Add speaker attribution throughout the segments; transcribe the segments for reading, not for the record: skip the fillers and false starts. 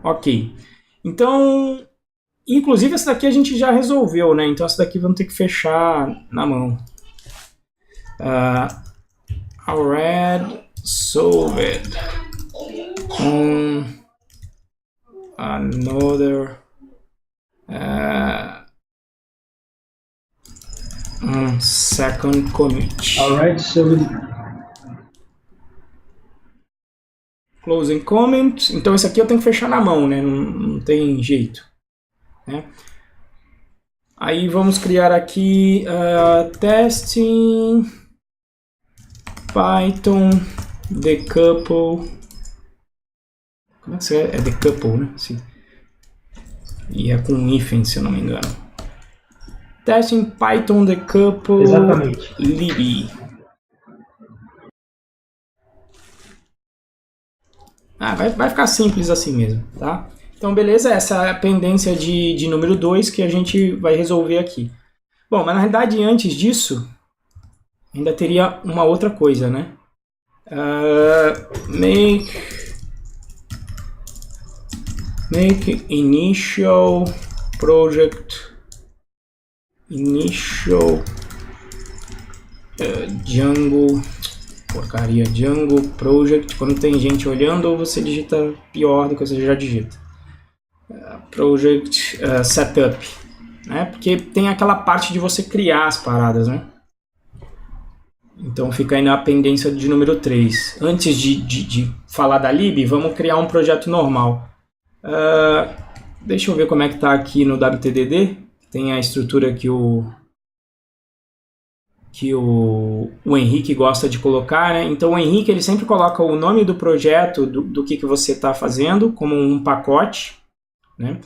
Speaker 1: Ok. Então, inclusive essa daqui a gente já resolveu, né? Então essa daqui vamos ter que fechar na mão. Already solved on another second commit.
Speaker 2: Alright, solved.
Speaker 1: Closing comment. Então esse aqui eu tenho que fechar na mão, né? Não tem jeito, né? Aí vamos criar aqui testing Python decouple. Como é que você é? É decouple, né? Sim. E é com hífen, se eu não me engano. Testing Python decouple.
Speaker 2: Exatamente.
Speaker 1: lib. Vai ficar simples assim mesmo, tá? Então, beleza, essa é a pendência de número 2 que a gente vai resolver aqui. Bom, mas na realidade, antes disso, ainda teria uma outra coisa, né? Make initial project Django. Porcaria, Django Project. Quando tem gente olhando, ou você digita pior do que você já digita. Project Setup. Né? Porque tem aquela parte de você criar as paradas, né? Então fica aí na pendência de número 3. Antes de falar da lib, vamos criar um projeto normal. Deixa eu ver como é que está aqui no WTDD. Tem a estrutura que o Henrique gosta de colocar, né? Então o Henrique ele sempre coloca o nome do projeto, do que você está fazendo, como um pacote, né?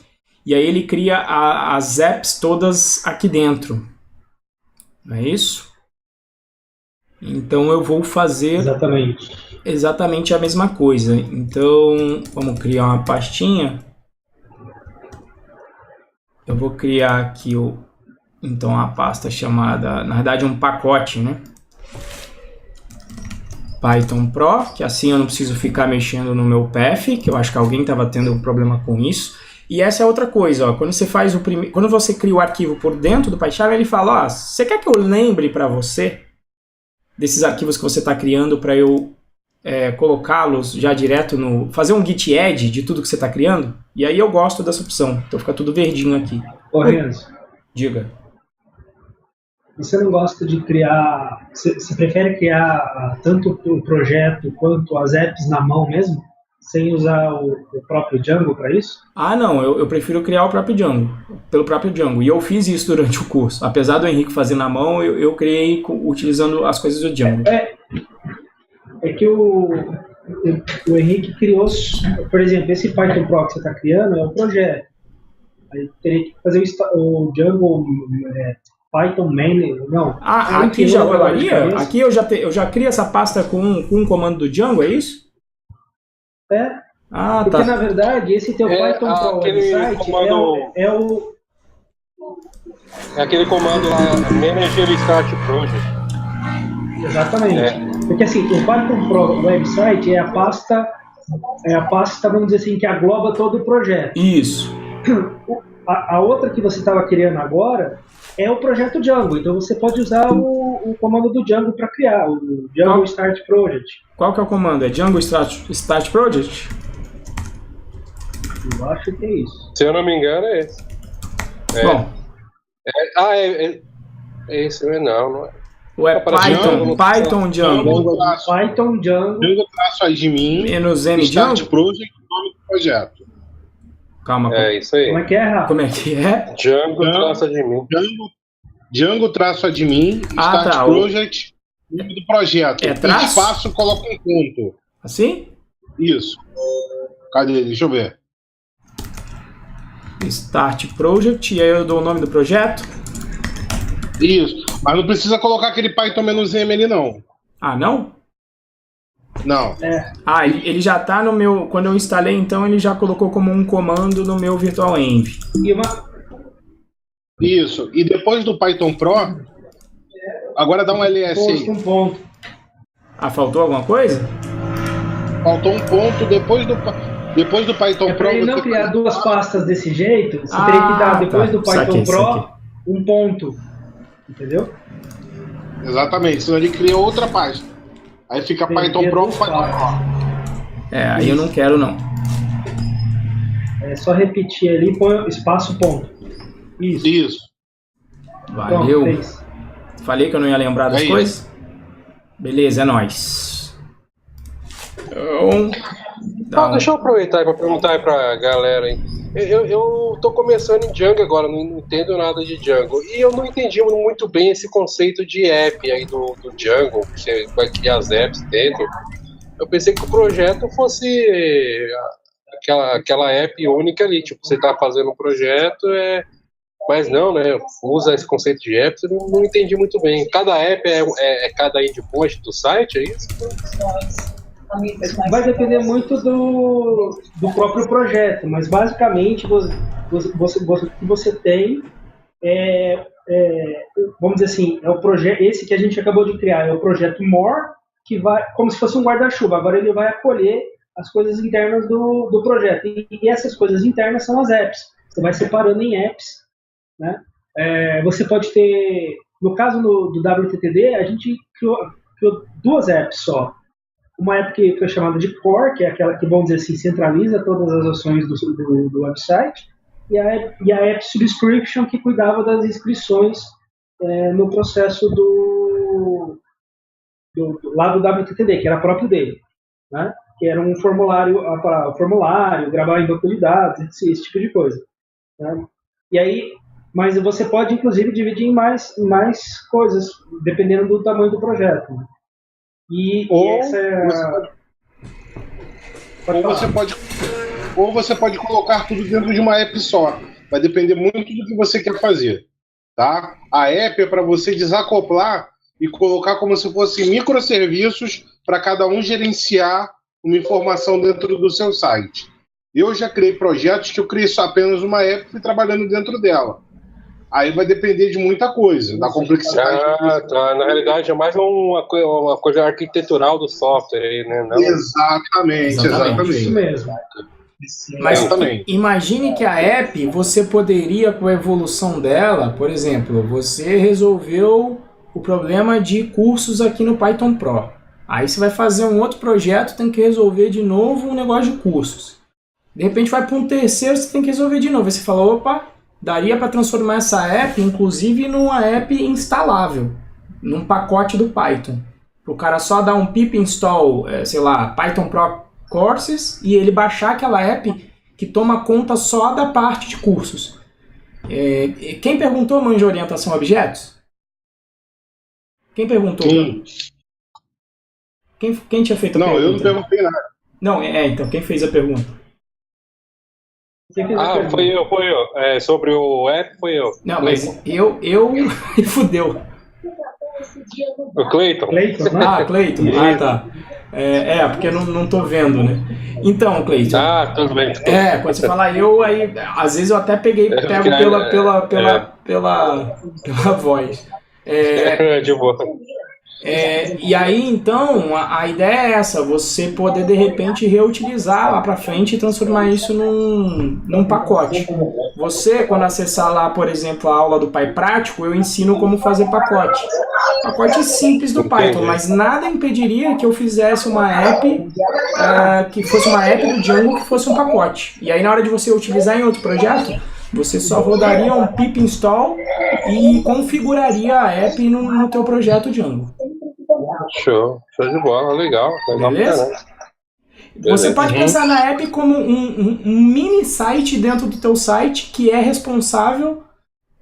Speaker 1: E aí ele cria as apps todas aqui dentro. Não é isso? Então eu vou fazer exatamente a mesma coisa. Então vamos criar uma pastinha. Eu vou criar aqui então a pasta chamada, na verdade um pacote, né? Python Pro, que assim eu não preciso ficar mexendo no meu path, que eu acho que alguém estava tendo um problema com isso. E essa é outra coisa, ó, quando você faz quando você cria o arquivo por dentro do PyCharm, ele fala, você quer que eu lembre para você desses arquivos que você está criando para eu colocá-los já direto fazer um git add de tudo que você está criando? E aí eu gosto dessa opção, então fica tudo verdinho aqui.
Speaker 2: Ô, Renzo.
Speaker 1: Diga.
Speaker 2: Você não gosta de criar... Você prefere criar tanto o projeto quanto as apps na mão mesmo? Sem usar o próprio Django para isso?
Speaker 1: Não, eu prefiro criar o próprio Django, pelo próprio Django. E eu fiz isso durante o curso. Apesar do Henrique fazer na mão, eu criei utilizando as coisas do Django.
Speaker 2: É que o Henrique criou, por exemplo, esse Python Pro que você está criando é um projeto. Aí teria que fazer o Django Python main, não.
Speaker 1: Aqui já rolaria? Aqui eu já crio essa pasta com um comando do Django, é isso?
Speaker 2: Porque na verdade esse teu Python Pro website comando,
Speaker 3: é aquele comando lá, Manager Start Project.
Speaker 2: Exatamente. Porque assim, o Python Pro website é a pasta, vamos dizer assim, que agloba todo o projeto.
Speaker 1: Isso.
Speaker 2: A outra que você estava criando agora é o projeto Django, então você pode usar o comando do Django para criar, o Django Start Project.
Speaker 1: Qual que é o comando? É Django Start Project?
Speaker 2: Eu acho que é isso.
Speaker 3: Se eu não me engano é esse.
Speaker 1: Bom.
Speaker 3: É esse, não é.
Speaker 1: Ou é Python Django?
Speaker 2: Python Django.
Speaker 4: Django-admin.
Speaker 1: Menos M Django?
Speaker 4: Start Project, nome do projeto.
Speaker 1: Calma.
Speaker 3: Isso aí.
Speaker 2: Como é que é, Rafa?
Speaker 1: Como é que é?
Speaker 3: Django-admin.
Speaker 4: Django-admin, Start Project, nome do projeto.
Speaker 1: Traço?
Speaker 4: Espaço, coloca um ponto.
Speaker 1: Assim?
Speaker 4: Isso. Cadê? Deixa eu ver.
Speaker 1: Start Project, e aí eu dou o nome do projeto?
Speaker 4: Isso. Mas não precisa colocar aquele Python-M ali, não.
Speaker 1: Não?
Speaker 4: Não.
Speaker 1: Ele já está no meu... Quando eu instalei, então, ele já colocou como um comando no meu virtualenv.
Speaker 4: Isso. E depois do Python Pro, agora dá um ls aí.
Speaker 2: Um ponto.
Speaker 1: Faltou alguma coisa?
Speaker 4: Faltou um ponto depois do... Depois do Python Pro...
Speaker 2: Para ele não
Speaker 4: você
Speaker 2: criar
Speaker 4: faz-
Speaker 2: duas pastas desse jeito, você teria que dar, depois do Python
Speaker 1: Saquei,
Speaker 2: Pro,
Speaker 1: saquei.
Speaker 2: um ponto. Entendeu?
Speaker 4: Exatamente, senão ele cria outra pasta. Aí fica Python
Speaker 2: Cria
Speaker 4: Pro,
Speaker 2: duas
Speaker 4: Python
Speaker 2: pastas.
Speaker 4: Pro.
Speaker 1: Aí eu não quero, não.
Speaker 2: É só repetir ali, põe espaço, ponto. Isso.
Speaker 4: Isso.
Speaker 1: Valeu.
Speaker 2: Pronto, fez.
Speaker 1: Falei que eu não ia lembrar das
Speaker 4: É
Speaker 1: coisas? Beleza, é nóis. Então,
Speaker 3: Deixa eu aproveitar para perguntar aí pra galera, hein. Eu tô começando em Django agora, não entendo nada de Django. E eu não entendi muito bem esse conceito de app aí do Django, que você vai criar as apps dentro. Eu pensei que o projeto fosse aquela app única ali, tipo, você tá fazendo um projeto, mas não, né? Usa esse conceito de apps, eu não entendi muito bem. Cada app é cada endpoint do site, é isso?
Speaker 2: Vai depender muito do próprio projeto, mas basicamente o que você tem vamos dizer assim, é o projeto, esse que a gente acabou de criar, é o projeto More, que vai, como se fosse um guarda-chuva, agora ele vai acolher as coisas internas do projeto, e essas coisas internas são as apps, você vai separando em apps, né? Você pode ter, no caso do WTTD, a gente criou duas apps só. Uma app que foi chamada de Core, que é aquela que, vamos dizer assim, centraliza todas as ações do website, e a app Subscription, que cuidava das inscrições no processo lá do WTTD, que era próprio dele, né? Que era um formulário, gravar em banco de dados, esse tipo de coisa, né? E aí, mas você pode, inclusive, dividir em mais coisas, dependendo do tamanho do projeto, né?
Speaker 4: Ou você pode colocar tudo dentro de uma app só. Vai depender muito do que você quer fazer, tá? A app é para você desacoplar e colocar como se fossem microserviços para cada um gerenciar uma informação dentro do seu site. Eu já criei projetos que eu criei só apenas uma app e fui trabalhando dentro dela. Aí vai depender de muita coisa, da complexidade.
Speaker 3: Tá. Na realidade é mais uma coisa arquitetural do software aí, né? Não...
Speaker 4: Exatamente.
Speaker 2: Isso mesmo.
Speaker 1: Mas
Speaker 4: Exatamente.
Speaker 1: imagine que a app, você poderia, com a evolução dela, por exemplo, você resolveu o problema de cursos aqui no Python Pro. Aí você vai fazer um outro projeto, tem que resolver de novo um negócio de cursos. De repente vai para um terceiro, você tem que resolver de novo. Aí você fala, opa, daria para transformar essa app, inclusive, numa app instalável, num pacote do Python. O cara só dar um pip install, Python Pro Courses, e ele baixar aquela app que toma conta só da parte de cursos. Quem perguntou manja orientação a objetos? Quem perguntou? Quem tinha feito a pergunta?
Speaker 4: Não, eu não perguntei nada.
Speaker 1: Não, então, quem fez a pergunta?
Speaker 3: Foi eu. Sobre o app, foi eu.
Speaker 1: Não, mas eu fudeu.
Speaker 3: O Cleiton.
Speaker 2: Cleiton, né?
Speaker 1: Ah, Cleiton. Ah, tá. Porque eu não tô vendo, né? Então, Cleiton.
Speaker 3: Ah, tudo bem.
Speaker 1: Quando você fala eu, aí às vezes eu até pego pela voz.
Speaker 3: De boa.
Speaker 1: E aí, então, a ideia é essa, você poder, de repente, reutilizar lá pra frente e transformar isso num pacote. Você, quando acessar lá, por exemplo, a aula do PyPrático, eu ensino como fazer pacote. Pacote simples do Python, mas nada impediria que eu fizesse uma app, que fosse uma app do Django que fosse um pacote. E aí, na hora de você utilizar em outro projeto, você só rodaria um pip install e configuraria a app no teu projeto Django.
Speaker 3: Show de bola, legal.
Speaker 1: Beleza? Você pode pensar na app como um mini site dentro do teu site que é responsável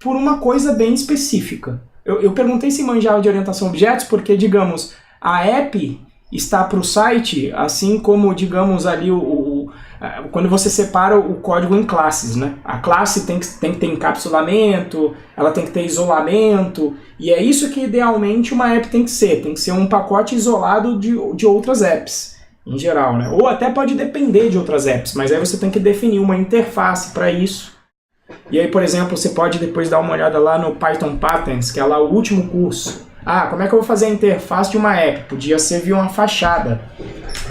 Speaker 1: por uma coisa bem específica. Eu perguntei se manjava de orientação a objetos porque, digamos, a app está para o site, assim como, digamos, ali quando você separa o código em classes, né? A classe tem que ter encapsulamento, ela tem que ter isolamento, e é isso que idealmente uma app tem que ser um pacote isolado de outras apps, em geral, né? Ou até pode depender de outras apps, mas aí você tem que definir uma interface para isso. E aí, por exemplo, você pode depois dar uma olhada lá no Python Patterns, que é lá o último curso. Como é que eu vou fazer a interface de uma app? Podia ser via uma fachada,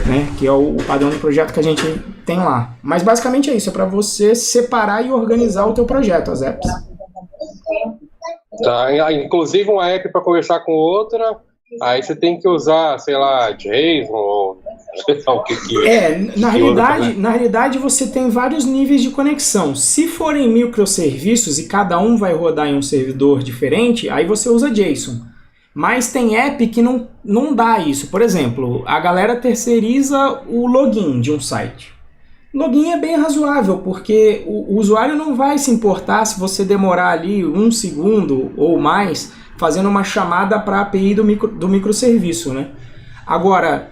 Speaker 1: né? Que é o padrão do projeto que a gente tem lá. Mas basicamente é isso, é para você separar e organizar o teu projeto, as apps.
Speaker 3: Tá, inclusive uma app para conversar com outra, aí você tem que usar, sei lá, JSON ou sei lá o que
Speaker 1: é.
Speaker 3: Né?
Speaker 1: Na realidade você tem vários níveis de conexão. Se forem microserviços e cada um vai rodar em um servidor diferente, aí você usa JSON. Mas tem app que não dá isso. Por exemplo, a galera terceiriza o login de um site. Login é bem razoável, porque o usuário não vai se importar se você demorar ali 1 segundo ou mais fazendo uma chamada para a API do microserviço, né? Agora,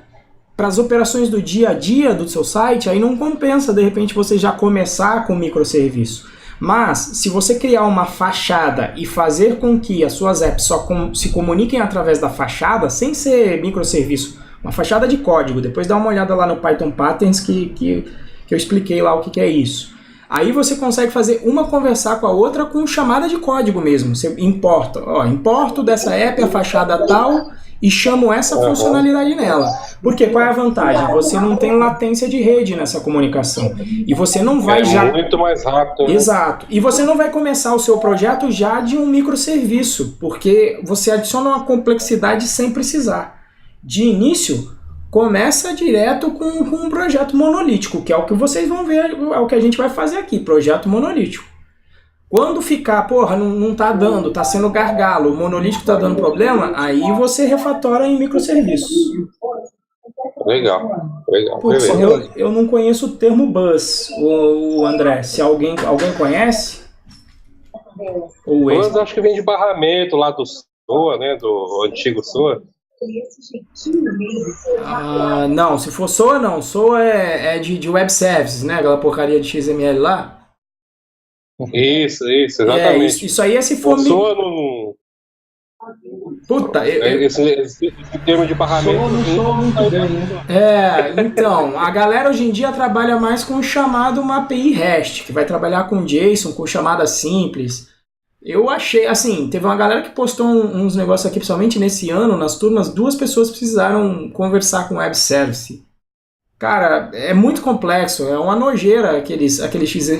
Speaker 1: para as operações do dia a dia do seu site, aí não compensa de repente você já começar com o microserviço. Mas, se você criar uma fachada e fazer com que as suas apps só se comuniquem através da fachada, sem ser microserviço, uma fachada de código, depois dá uma olhada lá no Python Patterns que eu expliquei lá o que é isso. Aí você consegue fazer uma conversar com a outra com chamada de código mesmo. Você importa, importo dessa app a fachada tal e chamo essa funcionalidade nela. Porque qual é a vantagem? Você não tem latência de rede nessa comunicação. E você não vai já...
Speaker 3: muito mais rápido. Né?
Speaker 1: Exato. E você não vai começar o seu projeto já de um microserviço, porque você adiciona uma complexidade sem precisar. De início, começa direto com um projeto monolítico, que é o que vocês vão ver, é o que a gente vai fazer aqui, projeto monolítico. Quando ficar, não tá dando, tá sendo gargalo, o monolítico tá dando problema, aí você refatora em microserviços.
Speaker 3: Legal.
Speaker 1: Putz, eu não conheço o termo bus, o André, se alguém conhece?
Speaker 3: Bus acho que vem de barramento lá do SOA, né, do antigo SOA.
Speaker 1: Não, se for SOA não, SOA é de web services, né, aquela porcaria de XML lá.
Speaker 3: Isso, exatamente.
Speaker 1: Isso aí é se for...
Speaker 3: SOA não...
Speaker 1: Puta,
Speaker 3: esse termo de barramento...
Speaker 1: Então, a galera hoje em dia trabalha mais com o chamado uma API REST, que vai trabalhar com JSON, com chamada simples. Eu achei, assim, teve uma galera que postou uns negócios aqui, principalmente nesse ano, nas turmas, 2 pessoas precisaram conversar com web service. Cara, é muito complexo, é uma nojeira aqueles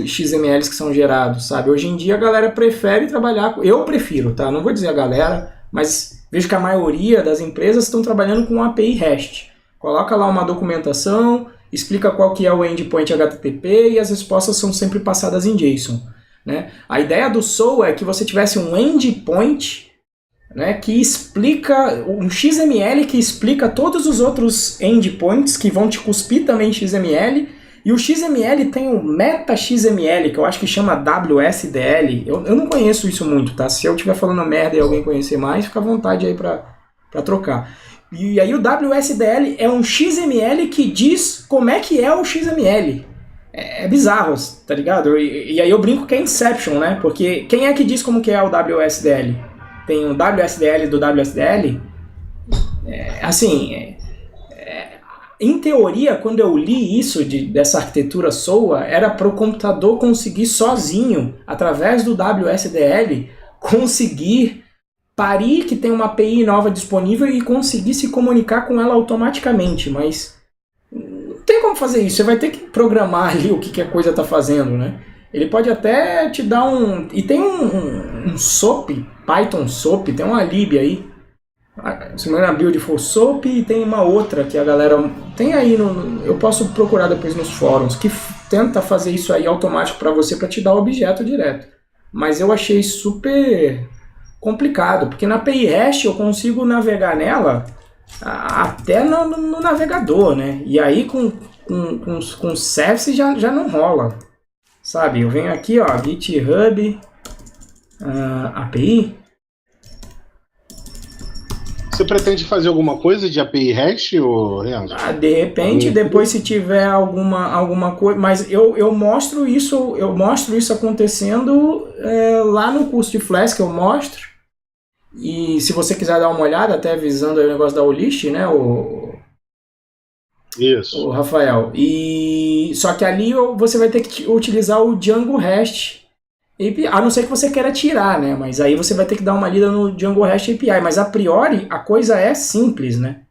Speaker 1: XMLs que são gerados, sabe? Hoje em dia a galera prefere trabalhar, eu prefiro, tá? Não vou dizer a galera, mas vejo que a maioria das empresas estão trabalhando com API REST. Coloca lá uma documentação, explica qual que é o endpoint HTTP e as respostas são sempre passadas em JSON. Né? A ideia do SOA é que você tivesse um endpoint, né, que explica, um XML que explica todos os outros endpoints que vão te cuspir também XML, e o XML tem um meta XML, que eu acho que chama WSDL. Eu não conheço isso muito, tá? Se eu estiver falando merda e alguém conhecer mais, fica à vontade aí para trocar. E aí o WSDL é um XML que diz como é que é o XML. É bizarro, tá ligado? E aí eu brinco que é Inception, né? Porque quem é que diz como que é o WSDL? Tem o WSDL do WSDL? Em teoria, quando eu li isso dessa arquitetura SOA, era para o computador conseguir sozinho, através do WSDL, conseguir parir que tem uma API nova disponível e conseguir se comunicar com ela automaticamente, mas... não tem como fazer isso, você vai ter que programar ali o que a coisa está fazendo, né? Ele pode até te dar um... E tem um SOAP, Python SOAP, tem uma lib aí. Se não me engano, Beautiful SOAP, e tem uma outra que a galera... Tem aí, eu posso procurar depois nos fóruns, que tenta fazer isso aí automático para você, para te dar o objeto direto. Mas eu achei super complicado, porque na API REST eu consigo navegar nela... até no navegador, né? E aí com service já não rola, sabe? Eu venho aqui, ó, GitHub API.
Speaker 4: Você pretende fazer alguma coisa de API REST, ou Renato?
Speaker 1: De repente, depois se tiver alguma coisa, mas eu mostro isso acontecendo lá no curso de Flask, eu mostro. E se você quiser dar uma olhada, até avisando aí o negócio da Olist, né,
Speaker 4: Isso.
Speaker 1: O Rafael. Só que ali você vai ter que utilizar o Django REST API, a não ser que você queira tirar, né, mas aí você vai ter que dar uma lida no Django REST API, mas a priori a coisa é simples, né.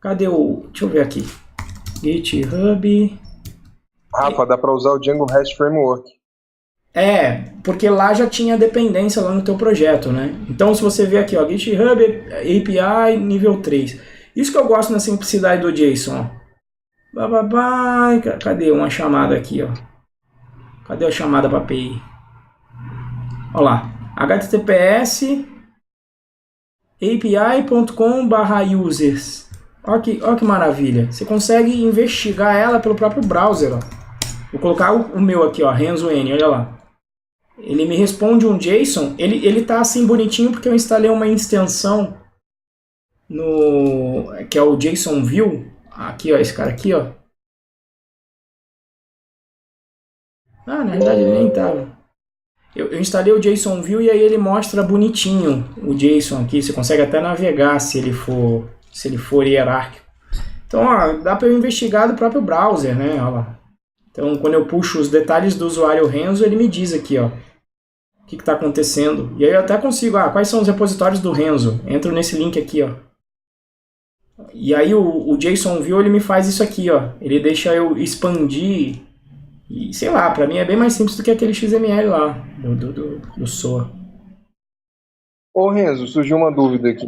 Speaker 1: Cadê deixa eu ver aqui. GitHub
Speaker 5: Rafa, dá para usar o Django REST Framework.
Speaker 1: Porque lá já tinha dependência lá no teu projeto, né? Então se você ver aqui, ó, GitHub API nível 3. Isso que eu gosto na simplicidade do JSON, ó. Cadê uma chamada aqui, ó? Cadê a chamada para API? Olha lá, https api.com/users. Olha que maravilha. Você consegue investigar ela pelo próprio browser, ó. Vou colocar o meu aqui, ó, Renzo N, olha lá. Ele me responde um JSON, ele tá assim bonitinho porque eu instalei uma extensão que é o JSON View. Aqui, ó, esse cara aqui, ó. Na verdade ele nem tava. Eu instalei o JSON View e aí ele mostra bonitinho o JSON aqui. Você consegue até navegar se ele for hierárquico. Então, ó, dá para eu investigar do próprio browser, né? Olha lá. Então, quando eu puxo os detalhes do usuário Renzo, ele me diz aqui, ó, o que está acontecendo. E aí eu até consigo, quais são os repositórios do Renzo? Entro nesse link aqui, ó. E aí o JSON View, ele me faz isso aqui, ó. Ele deixa eu expandir. E sei lá, para mim é bem mais simples do que aquele XML lá, do SOA.
Speaker 5: Ô Renzo, surgiu uma dúvida aqui.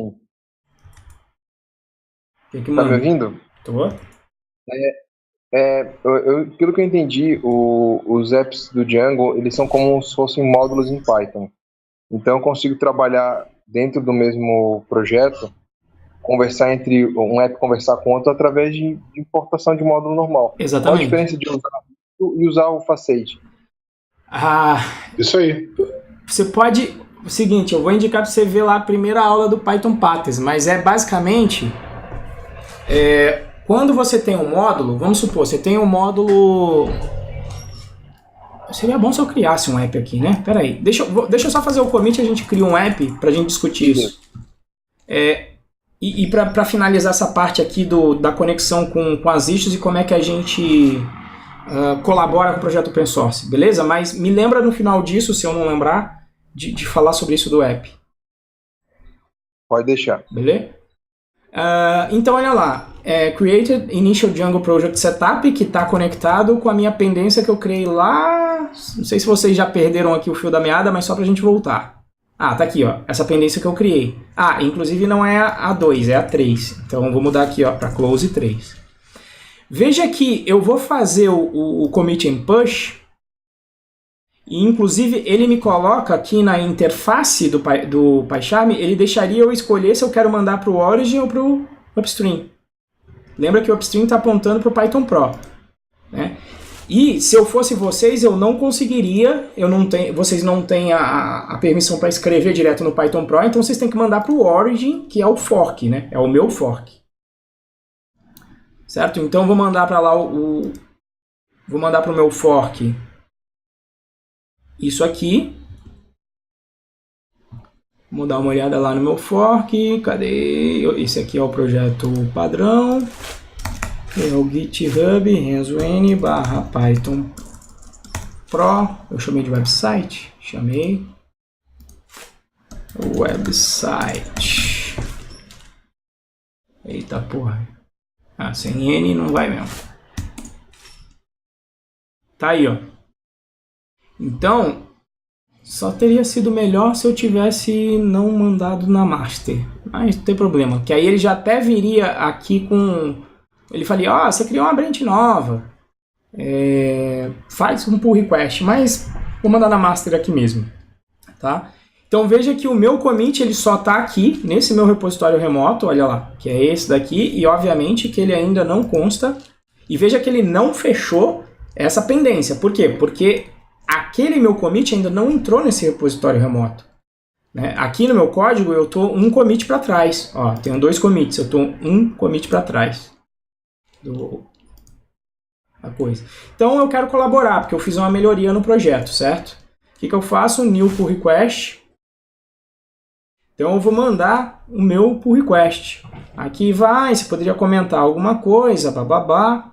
Speaker 1: Que
Speaker 5: tá me ouvindo?
Speaker 1: Tô.
Speaker 5: Pelo que eu entendi, os apps do Django, eles são como se fossem módulos em Python. Então eu consigo trabalhar dentro do mesmo projeto, conversar entre um app conversar com outro através de importação de módulo normal.
Speaker 1: Exatamente.
Speaker 5: Qual a diferença de usar isso e usar o Facade?
Speaker 4: Isso aí.
Speaker 1: Você pode... O seguinte, eu vou indicar para você ver lá a primeira aula do Python Patterns, mas basicamente... quando você tem um módulo, vamos supor, você tem um módulo... Seria bom se eu criasse um app aqui, né? Pera aí, deixa eu só fazer o commit e a gente cria um app pra gente discutir isso. E para finalizar essa parte aqui da conexão com as issues e como é que a gente colabora com o projeto open source, beleza? Mas me lembra no final disso, se eu não lembrar, de falar sobre isso do app.
Speaker 5: Pode deixar.
Speaker 1: Beleza? Então olha lá, Created Initial Django Project Setup, que está conectado com a minha pendência que eu criei lá. Não sei se vocês já perderam aqui o fio da meada, mas só para a gente voltar. Tá aqui, ó, essa pendência que eu criei. Inclusive não é a 2, é a 3. Então vou mudar aqui, ó, para close 3. Veja que eu vou fazer o commit em push. E inclusive ele me coloca aqui na interface do PyCharm, ele deixaria eu escolher se eu quero mandar para o Origin ou para o Upstream. Lembra que o Upstream está apontando para o Python Pro, né? E se eu fosse vocês, eu não conseguiria, vocês não têm a permissão para escrever direto no Python Pro, então vocês têm que mandar para o Origin, que é o fork, né? É o meu fork. Certo? Então vou mandar para lá vou mandar para o meu fork isso aqui. Vamos dar uma olhada lá no meu fork. Cadê? Esse aqui é o projeto padrão. É o GitHub Renzo N /Python Pro. Eu chamei de website. Chamei. Website. Eita porra. Sem N não vai mesmo. Tá aí, ó. Então, só teria sido melhor se eu tivesse não mandado na master. Mas não tem problema, que aí ele já até viria aqui com... Ele falia, você criou uma branch nova. Faz um pull request, mas vou mandar na master aqui mesmo. Tá? Então veja que o meu commit ele só está aqui, nesse meu repositório remoto, olha lá, que é esse daqui, e obviamente que ele ainda não consta. E veja que ele não fechou essa pendência. Por quê? Porque aquele meu commit ainda não entrou nesse repositório remoto, né? Aqui no meu código eu estou um commit para trás. Tenho 2 commits, eu estou um commit para trás da coisa. Então eu quero colaborar, porque eu fiz uma melhoria no projeto, certo? O que eu faço? New pull request. Então eu vou mandar o meu pull request. Aqui você poderia comentar alguma coisa, bababá.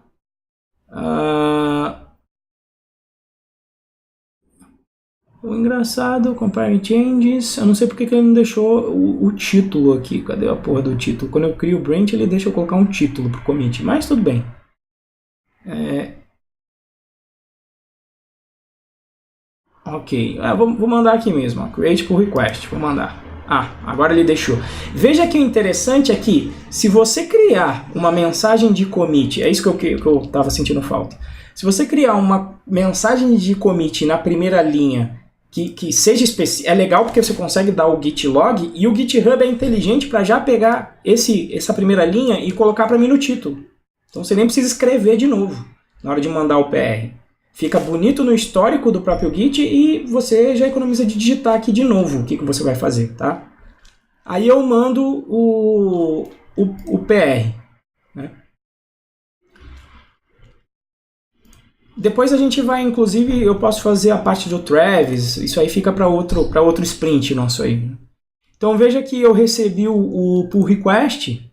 Speaker 1: O engraçado, compare changes, eu não sei porque que ele não deixou o título aqui, cadê a porra do título? Quando eu crio o branch ele deixa eu colocar um título pro commit, mas tudo bem. Ok, vou mandar aqui mesmo, ó, create pull request, vou mandar. Agora ele deixou. Veja que o interessante é que, se você criar uma mensagem de commit, é isso que eu estava sentindo falta. Se você criar uma mensagem de commit na primeira linha que seja específica, é legal porque você consegue dar o git log e o GitHub é inteligente para já pegar essa primeira linha e colocar para mim no título. Então você nem precisa escrever de novo na hora de mandar o PR. Fica bonito no histórico do próprio Git e você já economiza de digitar aqui de novo o que você vai fazer, tá? Aí eu mando o PR, né? Depois a gente vai, inclusive, eu posso fazer a parte do Travis, isso aí fica para outro sprint nosso aí. Então veja que eu recebi o pull request.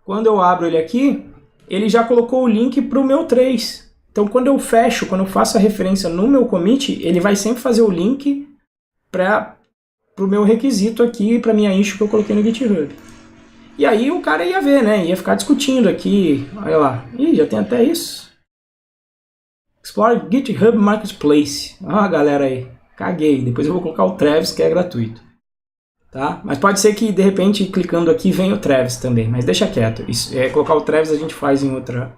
Speaker 1: Quando eu abro ele aqui, ele já colocou o link para o meu trace. Então quando eu faço a referência no meu commit, ele vai sempre fazer o link para o meu requisito aqui, para a minha issue que eu coloquei no GitHub. E aí o cara ia ver, né? Ia ficar discutindo aqui. Olha lá. Ih, já tem até isso. Explore GitHub Marketplace. Galera aí. Caguei. Depois eu vou colocar o Travis, que é gratuito. Tá? Mas pode ser que, de repente, clicando aqui, venha o Travis também. Mas deixa quieto. Colocar o Travis a gente faz em outro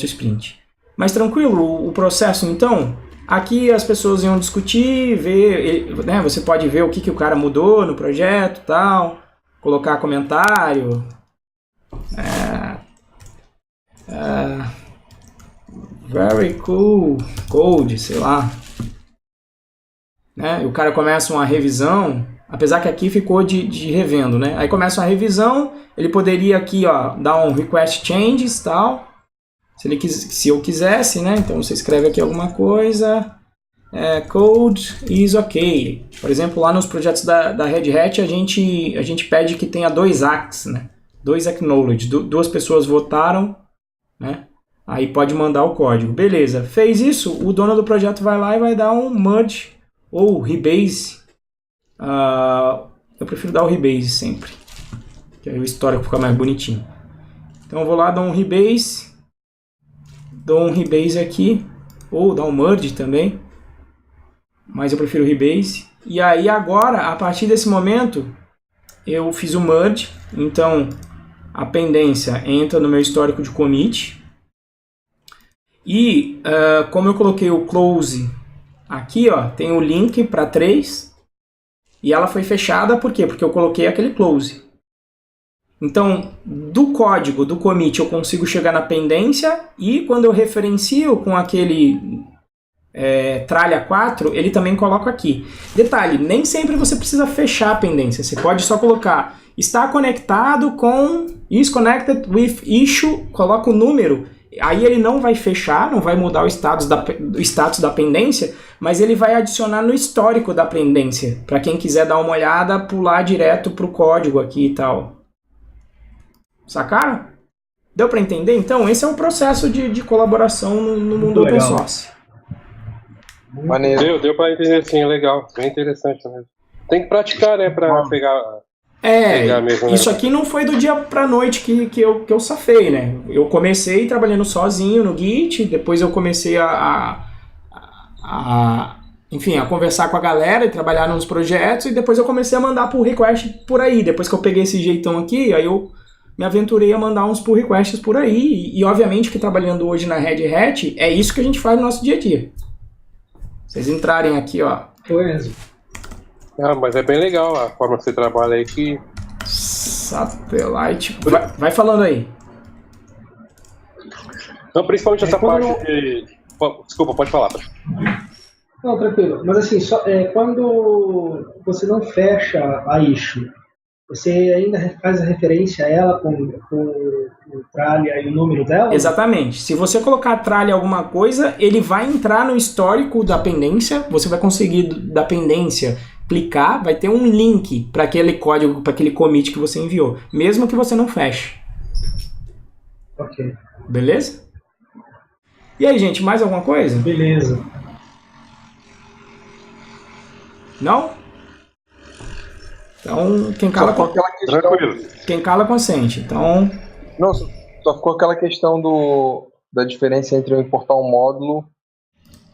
Speaker 1: sprint. Mas tranquilo, o processo, então... Aqui as pessoas iam discutir, ver... né? Você pode ver o que o cara mudou no projeto e tal... Colocar comentário, very cool code, sei lá, né? E o cara começa uma revisão, apesar que aqui ficou de revendo, né? Aí começa uma revisão, ele poderia aqui, ó, dar um request changes, tal, se eu quisesse, né? Então você escreve aqui alguma coisa... code is ok. Por exemplo, lá nos projetos da Red Hat a gente pede que tenha 2 acts, né? 2 acknowledge, duas pessoas votaram, né? Aí pode mandar o código. Beleza, fez isso, o dono do projeto vai lá e vai dar um merge ou rebase. Eu prefiro dar o rebase sempre, que aí o histórico fica mais bonitinho. Então eu vou lá, dou um rebase aqui, ou dar um merge também. Mas eu prefiro o rebase. E aí agora, a partir desse momento, eu fiz o merge. Então, a pendência entra no meu histórico de commit. E como eu coloquei o close aqui, ó, tem o link para 3. E ela foi fechada, por quê? Porque eu coloquei aquele close. Então, do código, do commit, eu consigo chegar na pendência. E quando eu referencio com aquele... tralha 4, ele também coloca aqui. Detalhe, nem sempre você precisa fechar a pendência. Você pode só colocar está conectado com is connected with issue, coloca o número. Aí ele não vai fechar, não vai mudar o status da pendência, mas ele vai adicionar no histórico da pendência. Para quem quiser dar uma olhada, pular direto para o código aqui e tal. Sacaram? Deu para entender? Então, esse é um processo de colaboração no mundo open source.
Speaker 3: Maneiro. Deu pra entender sim, legal. Bem interessante mesmo. Tem que praticar, né, pra pegar mesmo, né?
Speaker 1: Isso aqui não foi do dia pra noite que eu safei, né? Eu comecei trabalhando sozinho no Git, depois eu comecei enfim, a conversar com a galera e trabalhar nos projetos, e depois eu comecei a mandar pull request por aí. Depois que eu peguei esse jeitão aqui, aí eu me aventurei a mandar uns pull requests por aí, e obviamente que trabalhando hoje na Red Hat, é isso que a gente faz no nosso dia a dia. Vocês entrarem aqui, ó.
Speaker 3: Mas é bem legal a forma que você trabalha aí que...
Speaker 1: Satellite... Vai falando aí.
Speaker 3: Não, principalmente essa parte de... Desculpa, pode falar.
Speaker 2: Não, tranquilo. Mas assim, quando você não fecha a issue, você ainda faz a referência a ela com o tralha e o número dela?
Speaker 1: Exatamente. Se você colocar a tralha alguma coisa, ele vai entrar no histórico da pendência, você vai conseguir da pendência clicar, vai ter um link para aquele código, para aquele commit que você enviou, mesmo que você não feche.
Speaker 2: Ok.
Speaker 1: Beleza? E aí, gente, mais alguma coisa?
Speaker 2: Beleza.
Speaker 1: Não? Então, quem cala consente. Então...
Speaker 5: Não, só ficou aquela questão da diferença entre eu importar um módulo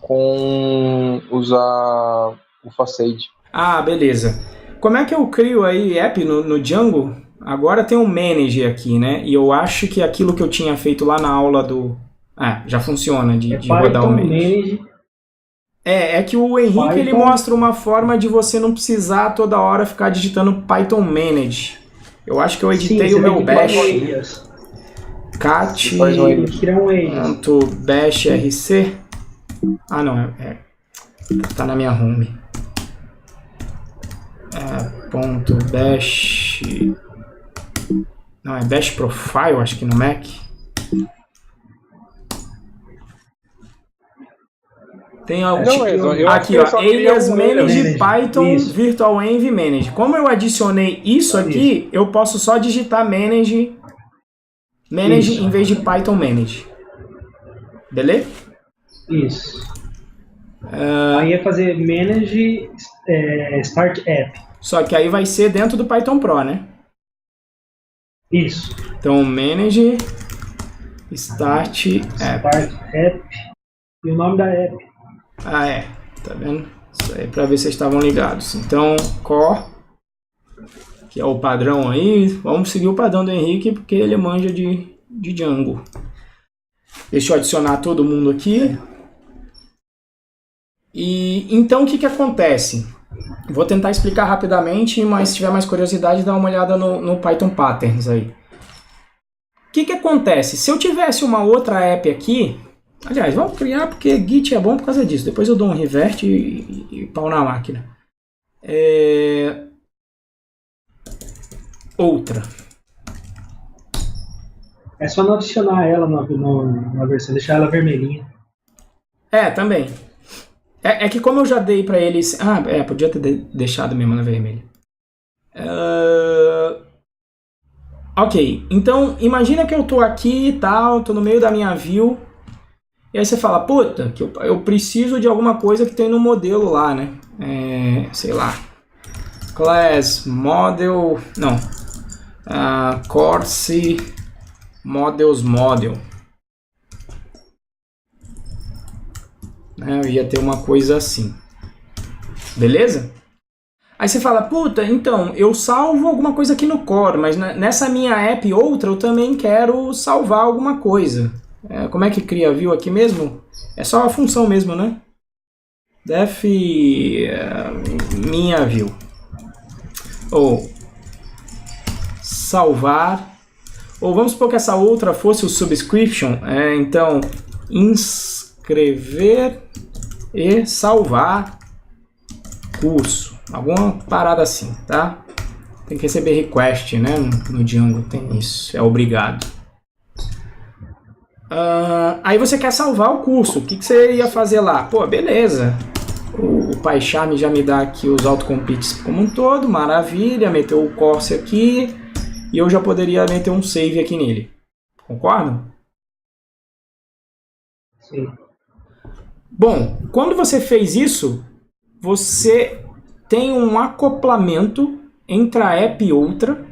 Speaker 5: com usar o Facade.
Speaker 1: Ah, beleza. Como é que eu crio aí app no Django? Agora tem um Manage aqui, né? E eu acho que aquilo que eu tinha feito lá na aula do... Ah, já funciona de rodar o Manage. É que o Henrique ele mostra uma forma de você não precisar toda hora ficar digitando Python Manage. Eu acho que eu editei o meu bash. cat.bashrc. Ah, não, tá na minha home. Ponto bash. Não, é bash profile, acho que no Mac. Tem algo aqui, ó, alias manage Python virtual env manage. Como eu adicionei isso aqui, eu posso só digitar manage em vez de Python manage. Beleza?
Speaker 2: Isso. Aí é fazer manage start app.
Speaker 1: Só que aí vai ser dentro do Python Pro, né?
Speaker 2: Isso.
Speaker 1: Então manage start
Speaker 2: app e o nome da app.
Speaker 1: Ah, tá vendo? Isso aí para ver se vocês estavam ligados. Então, core, que é o padrão aí, vamos seguir o padrão do Henrique, porque ele manja de Django. Deixa eu adicionar todo mundo aqui. E então o que acontece? Vou tentar explicar rapidamente, mas se tiver mais curiosidade, dá uma olhada no Python Patterns aí. O que acontece? Se eu tivesse uma outra app aqui, aliás, vamos criar porque Git é bom por causa disso. Depois eu dou um revert e pau na máquina. Outra.
Speaker 2: É só não adicionar ela na versão, deixar ela vermelhinha.
Speaker 1: Também. É que como eu já dei pra eles... podia ter deixado mesmo na vermelha. Ok, então imagina que eu tô aqui e tal, tô no meio da minha view... E aí você fala, puta, que eu preciso de alguma coisa que tem no modelo lá, né? Sei lá. Class, model... Não. Course, models, model. Eu ia ter uma coisa assim. Beleza? Aí você fala, puta, então, eu salvo alguma coisa aqui no core, mas nessa minha app outra eu também quero salvar alguma coisa. Como é que cria view aqui mesmo? É só a função mesmo, né? Def minha view. Ou salvar. Ou vamos supor que essa outra fosse o subscription. Então, inscrever e salvar curso. Alguma parada assim, tá? Tem que receber request, né? No Django tem isso. É obrigado. Aí você quer salvar o curso. O que você ia fazer lá? Pô, beleza. O PyCharm já me dá aqui os autocompletes como um todo. Maravilha. Meteu o course aqui. E eu já poderia meter um save aqui nele. Concordam?
Speaker 2: Sim.
Speaker 1: Bom, quando você fez isso, você tem um acoplamento entre a app e outra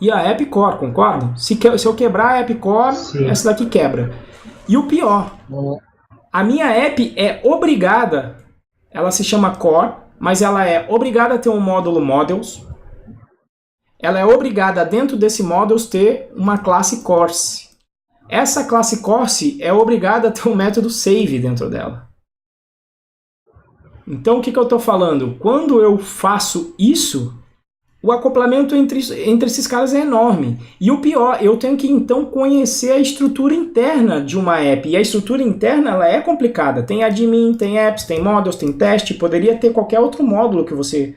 Speaker 1: e a app core, concordam? Se eu quebrar a app core, sim, essa daqui quebra. E o pior, a minha app é obrigada, ela se chama core, mas ela é obrigada a ter um módulo models, ela é obrigada dentro desse models ter uma classe course. Essa classe course é obrigada a ter um método save dentro dela. Então o que eu estou falando? Quando eu faço isso, o acoplamento entre esses caras é enorme. E o pior, eu tenho que então conhecer a estrutura interna de uma app. E a estrutura interna ela é complicada. Tem admin, tem apps, tem models, tem teste. Poderia ter qualquer outro módulo que você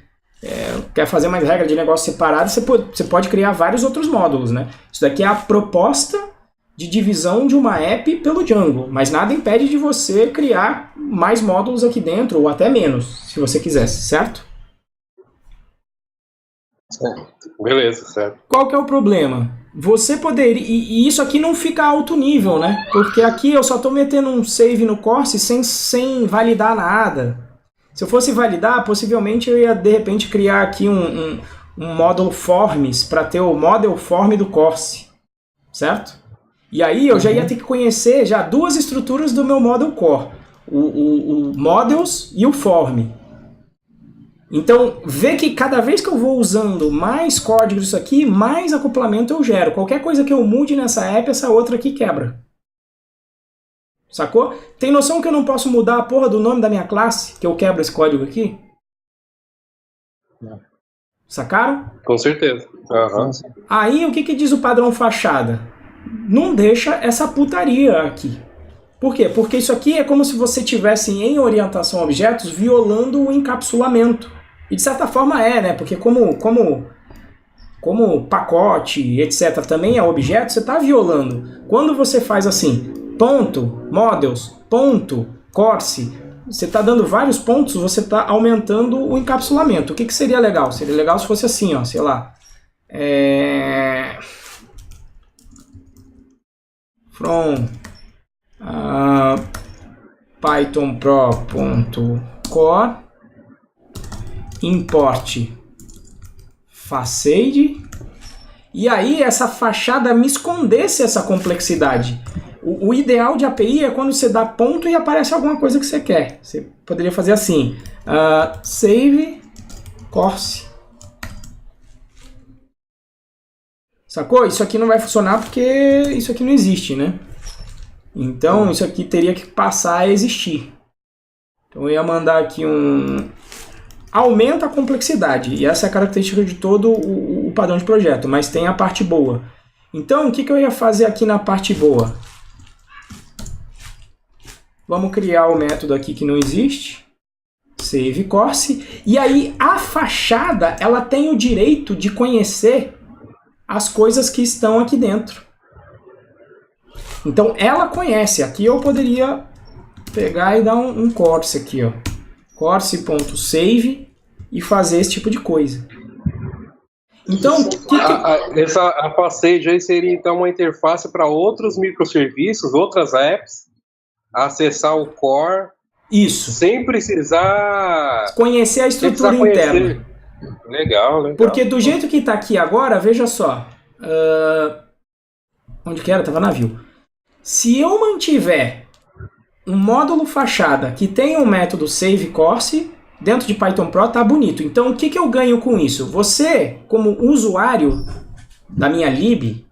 Speaker 1: quer fazer mais regra de negócio separado. Você pode criar vários outros módulos, né? Isso daqui é a proposta de divisão de uma app pelo Django. Mas nada impede de você criar mais módulos aqui dentro, ou até menos, se você quisesse, certo?
Speaker 3: Beleza, certo.
Speaker 1: Qual que é o problema? Você poderia... E isso aqui não fica alto nível, né? Porque aqui eu só estou metendo um save no course sem validar nada. Se eu fosse validar, possivelmente eu ia, de repente, criar aqui um módulo forms para ter o model form do course. Certo? E aí eu já ia ter que conhecer já duas estruturas do meu model core. o models e o form. Então, vê que cada vez que eu vou usando mais código disso aqui, mais acoplamento eu gero. Qualquer coisa que eu mude nessa app, essa outra aqui quebra. Sacou? Tem noção que eu não posso mudar a porra do nome da minha classe, que eu quebro esse código aqui? Sacaram?
Speaker 3: Com certeza. Uhum.
Speaker 1: Aí, o que diz o padrão fachada? Não deixa essa putaria aqui. Por quê? Porque isso aqui é como se você tivesse em orientação a objetos violando o encapsulamento. E de certa forma é, né? Porque como pacote, etc., também é objeto, você está violando. Quando você faz assim, ponto, models, ponto, course, você está dando vários pontos, você está aumentando o encapsulamento. O que seria legal? Seria legal se fosse assim, ó, sei lá. From Python Pro.core import facade, e aí essa fachada me escondesse essa complexidade. O ideal de API é quando você dá ponto e aparece alguma coisa que você quer. Você poderia fazer assim, save course. Sacou? Isso aqui não vai funcionar porque isso aqui não existe, né? Então isso aqui teria que passar a existir. Então eu ia mandar aqui aumenta a complexidade, e essa é a característica de todo o padrão de projeto, mas tem a parte boa. Então o que eu ia fazer aqui na parte boa? Vamos criar o método aqui que não existe, save course, e aí a fachada ela tem o direito de conhecer as coisas que estão aqui dentro. Então ela conhece. Aqui eu poderia pegar e dar um course aqui, ó, course.save, e fazer esse tipo de coisa. Então,
Speaker 3: a Passage aí seria então uma interface para outros microserviços, outras apps, acessar o core.
Speaker 1: Isso.
Speaker 3: Sem precisar
Speaker 1: conhecer a estrutura interna.
Speaker 3: Legal.
Speaker 1: Porque do jeito que está aqui agora, veja só. Onde que era? Estava na view. Se eu mantiver um módulo fachada que tem um método saveCourse, dentro de Python Pro tá bonito. Então o que eu ganho com isso? Você, como usuário da minha lib,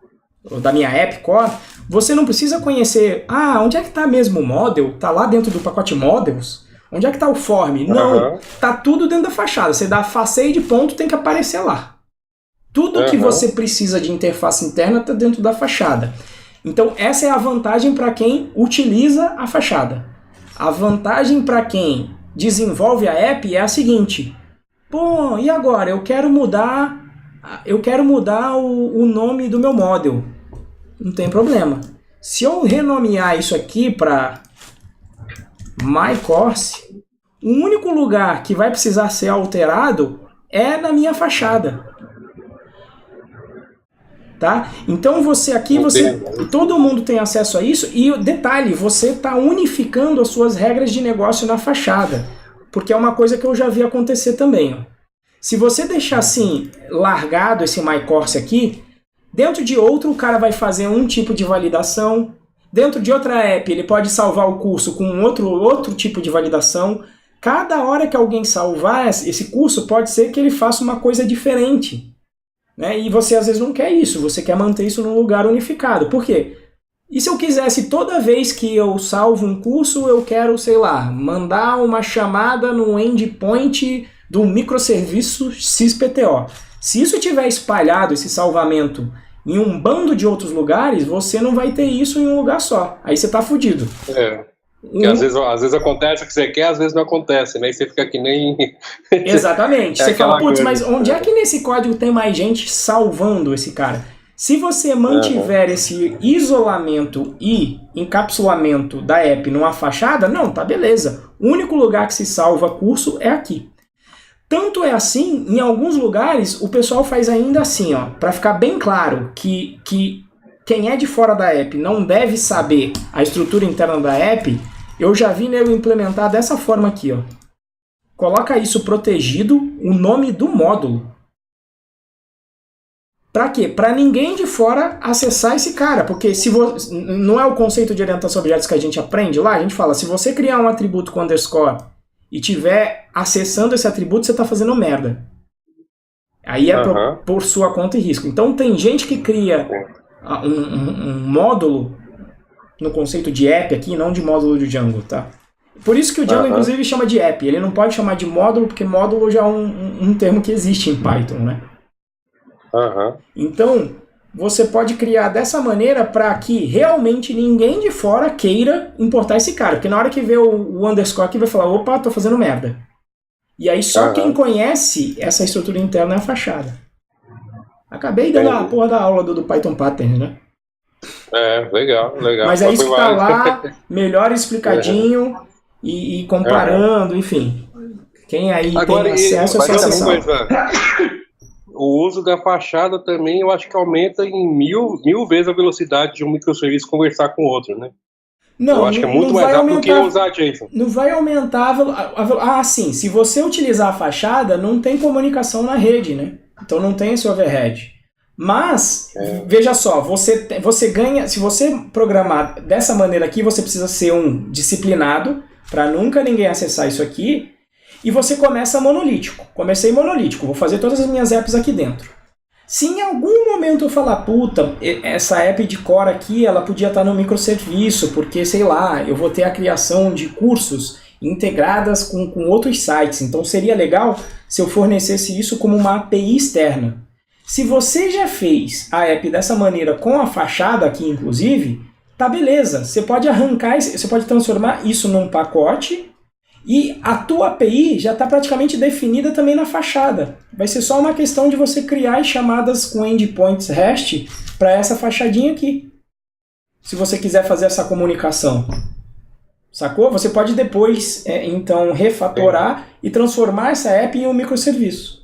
Speaker 1: ou da minha app core, você não precisa conhecer, onde é que está mesmo o model? Está lá dentro do pacote models? Onde é que está o form? Não, tá tudo dentro da fachada. Você dá facade ponto, tem que aparecer lá. Tudo que você precisa de interface interna está dentro da fachada. Então essa é a vantagem para quem utiliza a fachada. A vantagem para quem desenvolve a app é a seguinte: pô, e agora? Eu quero mudar o nome do meu model. Não tem problema. Se eu renomear isso aqui para myCourse, o único lugar que vai precisar ser alterado é na minha fachada. Tá? Então todo mundo tem acesso a isso, e detalhe, você está unificando as suas regras de negócio na fachada, porque é uma coisa que eu já vi acontecer também. Ó. Se você deixar assim, largado esse myCourse aqui, dentro de outro o cara vai fazer um tipo de validação, dentro de outra app ele pode salvar o curso com outro tipo de validação. Cada hora que alguém salvar esse curso, pode ser que ele faça uma coisa diferente. Né? E você às vezes não quer isso, você quer manter isso num lugar unificado. Por quê? E se eu quisesse, toda vez que eu salvo um curso, eu quero, sei lá, mandar uma chamada no endpoint do microserviço XPTO. Se isso tiver espalhado, esse salvamento, em um bando de outros lugares, você não vai ter isso em um lugar só. Aí você tá fudido.
Speaker 3: Porque às vezes acontece o que você quer, às vezes não acontece, né? E você fica que nem...
Speaker 1: Exatamente. Você fala, putz, mas onde é que nesse código tem mais gente salvando esse cara? Se você mantiver esse isolamento e encapsulamento da app numa fachada, não, tá beleza. O único lugar que se salva curso é aqui. Tanto é assim, em alguns lugares, o pessoal faz ainda assim, ó, para ficar bem claro que quem é de fora da app não deve saber a estrutura interna da app. Eu já vi nego implementar dessa forma aqui, ó. Coloca isso protegido, o nome do módulo. Para quê? Para ninguém de fora acessar esse cara, porque se não é o conceito de orientação a objetos que a gente aprende lá, a gente fala, se você criar um atributo com underscore e tiver acessando esse atributo, você está fazendo merda. Aí é por sua conta e risco. Então tem gente que cria um módulo no conceito de app aqui, não de módulo de Django, tá? Por isso que o Django, inclusive, chama de app. Ele não pode chamar de módulo, porque módulo já é um termo que existe em Python, né? Então, você pode criar dessa maneira para que realmente ninguém de fora queira importar esse cara. Porque na hora que vê o underscore aqui, vai falar, opa, tô fazendo merda. E aí só quem conhece essa estrutura interna é a fachada. Acabei dando a porra da aula do Python Pattern, né?
Speaker 3: Legal.
Speaker 1: Mas é isso que tá lá, melhor explicadinho e comparando, enfim. Quem aí
Speaker 3: agora,
Speaker 1: tem acesso a essa sessão.
Speaker 3: O uso da fachada também, eu acho que aumenta em mil vezes a velocidade de um microserviço conversar com o outro, né?
Speaker 1: Não,
Speaker 3: eu acho que é muito mais rápido do que usar JSON.
Speaker 1: Não vai aumentar sim, se você utilizar a fachada, não tem comunicação na rede, né? Então não tem esse overhead. Mas, veja só, você ganha, se você programar dessa maneira aqui, você precisa ser um disciplinado, para nunca ninguém acessar isso aqui, e você começa monolítico. Comecei monolítico, vou fazer todas as minhas apps aqui dentro. Se em algum momento eu falar, puta, essa app de core aqui, ela podia estar no microserviço, porque, sei lá, eu vou ter a criação de cursos integradas com outros sites, então seria legal se eu fornecesse isso como uma API externa. Se você já fez a app dessa maneira com a fachada aqui, inclusive, tá beleza, você pode arrancar, você pode transformar isso num pacote. E a tua API já está praticamente definida também na fachada. Vai ser só uma questão de você criar as chamadas com endpoints REST para essa fachadinha aqui. Se você quiser fazer essa comunicação. Sacou? Você pode depois, então, refatorar e transformar essa app em um microserviço.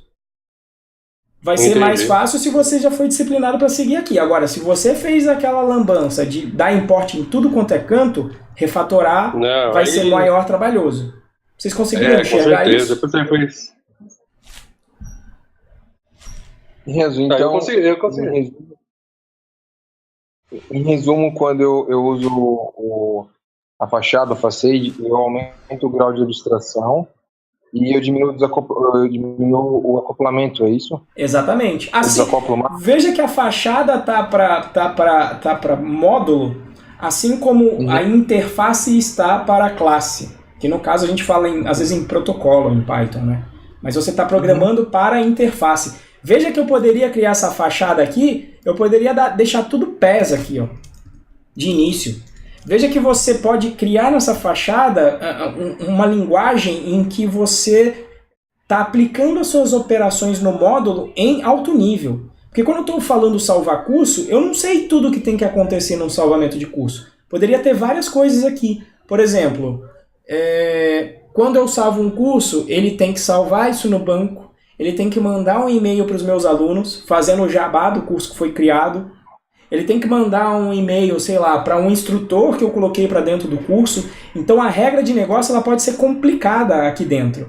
Speaker 1: Vai ser mais fácil se você já foi disciplinado para seguir aqui. Agora, se você fez aquela lambança de dar import em tudo quanto é canto, refatorar vai ser maior trabalhoso. Vocês conseguiram enxergar isso?
Speaker 3: Com certeza.
Speaker 5: Em resumo, então,
Speaker 3: eu consigo.
Speaker 5: Em resumo, quando eu uso a fachada, o facade, eu aumento o grau de abstração e eu diminuo o acoplamento, é isso?
Speaker 1: Exatamente. Assim, veja que a fachada tá para módulo, assim como a interface está para classe. Que no caso a gente fala, às vezes, em protocolo em Python, né? Mas você está programando para a interface. Veja que eu poderia criar essa fachada aqui, eu poderia deixar tudo PES aqui, ó, de início. Veja que você pode criar nessa fachada uma linguagem em que você está aplicando as suas operações no módulo em alto nível. Porque quando eu estou falando salvar curso, eu não sei tudo que tem que acontecer num salvamento de curso. Poderia ter várias coisas aqui. Por exemplo, quando eu salvo um curso, ele tem que salvar isso no banco, ele tem que mandar um e-mail para os meus alunos, fazendo o jabá do curso que foi criado, ele tem que mandar um e-mail, sei lá, para um instrutor que eu coloquei para dentro do curso. Então a regra de negócio ela pode ser complicada aqui dentro.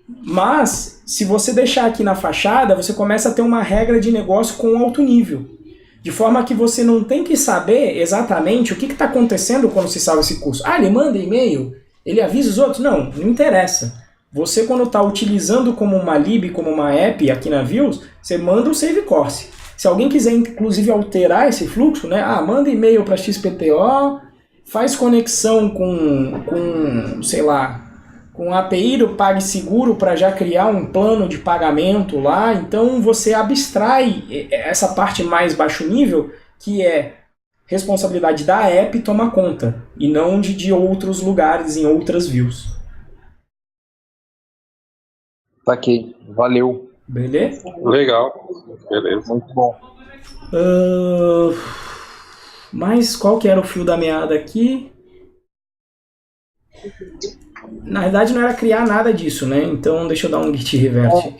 Speaker 1: Mas, se você deixar aqui na fachada, você começa a ter uma regra de negócio com alto nível. De forma que você não tem que saber exatamente o que está acontecendo quando se salva esse curso. Ah, ele manda e-mail? Ele avisa os outros? Não interessa. Você, quando está utilizando como uma lib, como uma app aqui na Views, você manda um save course. Se alguém quiser, inclusive, alterar esse fluxo, né? Manda e-mail para XPTO, faz conexão com, sei lá, com a API do PagSeguro para já criar um plano de pagamento lá. Então, você abstrai essa parte mais baixo nível, que é responsabilidade da app tomar conta, e não de outros lugares, em outras views.
Speaker 5: Tá aqui, valeu.
Speaker 1: Beleza?
Speaker 3: Legal, beleza.
Speaker 5: Muito bom.
Speaker 1: Mas qual que era o fio da meada aqui? Na verdade não era criar nada disso, né? Então deixa eu dar um git revert.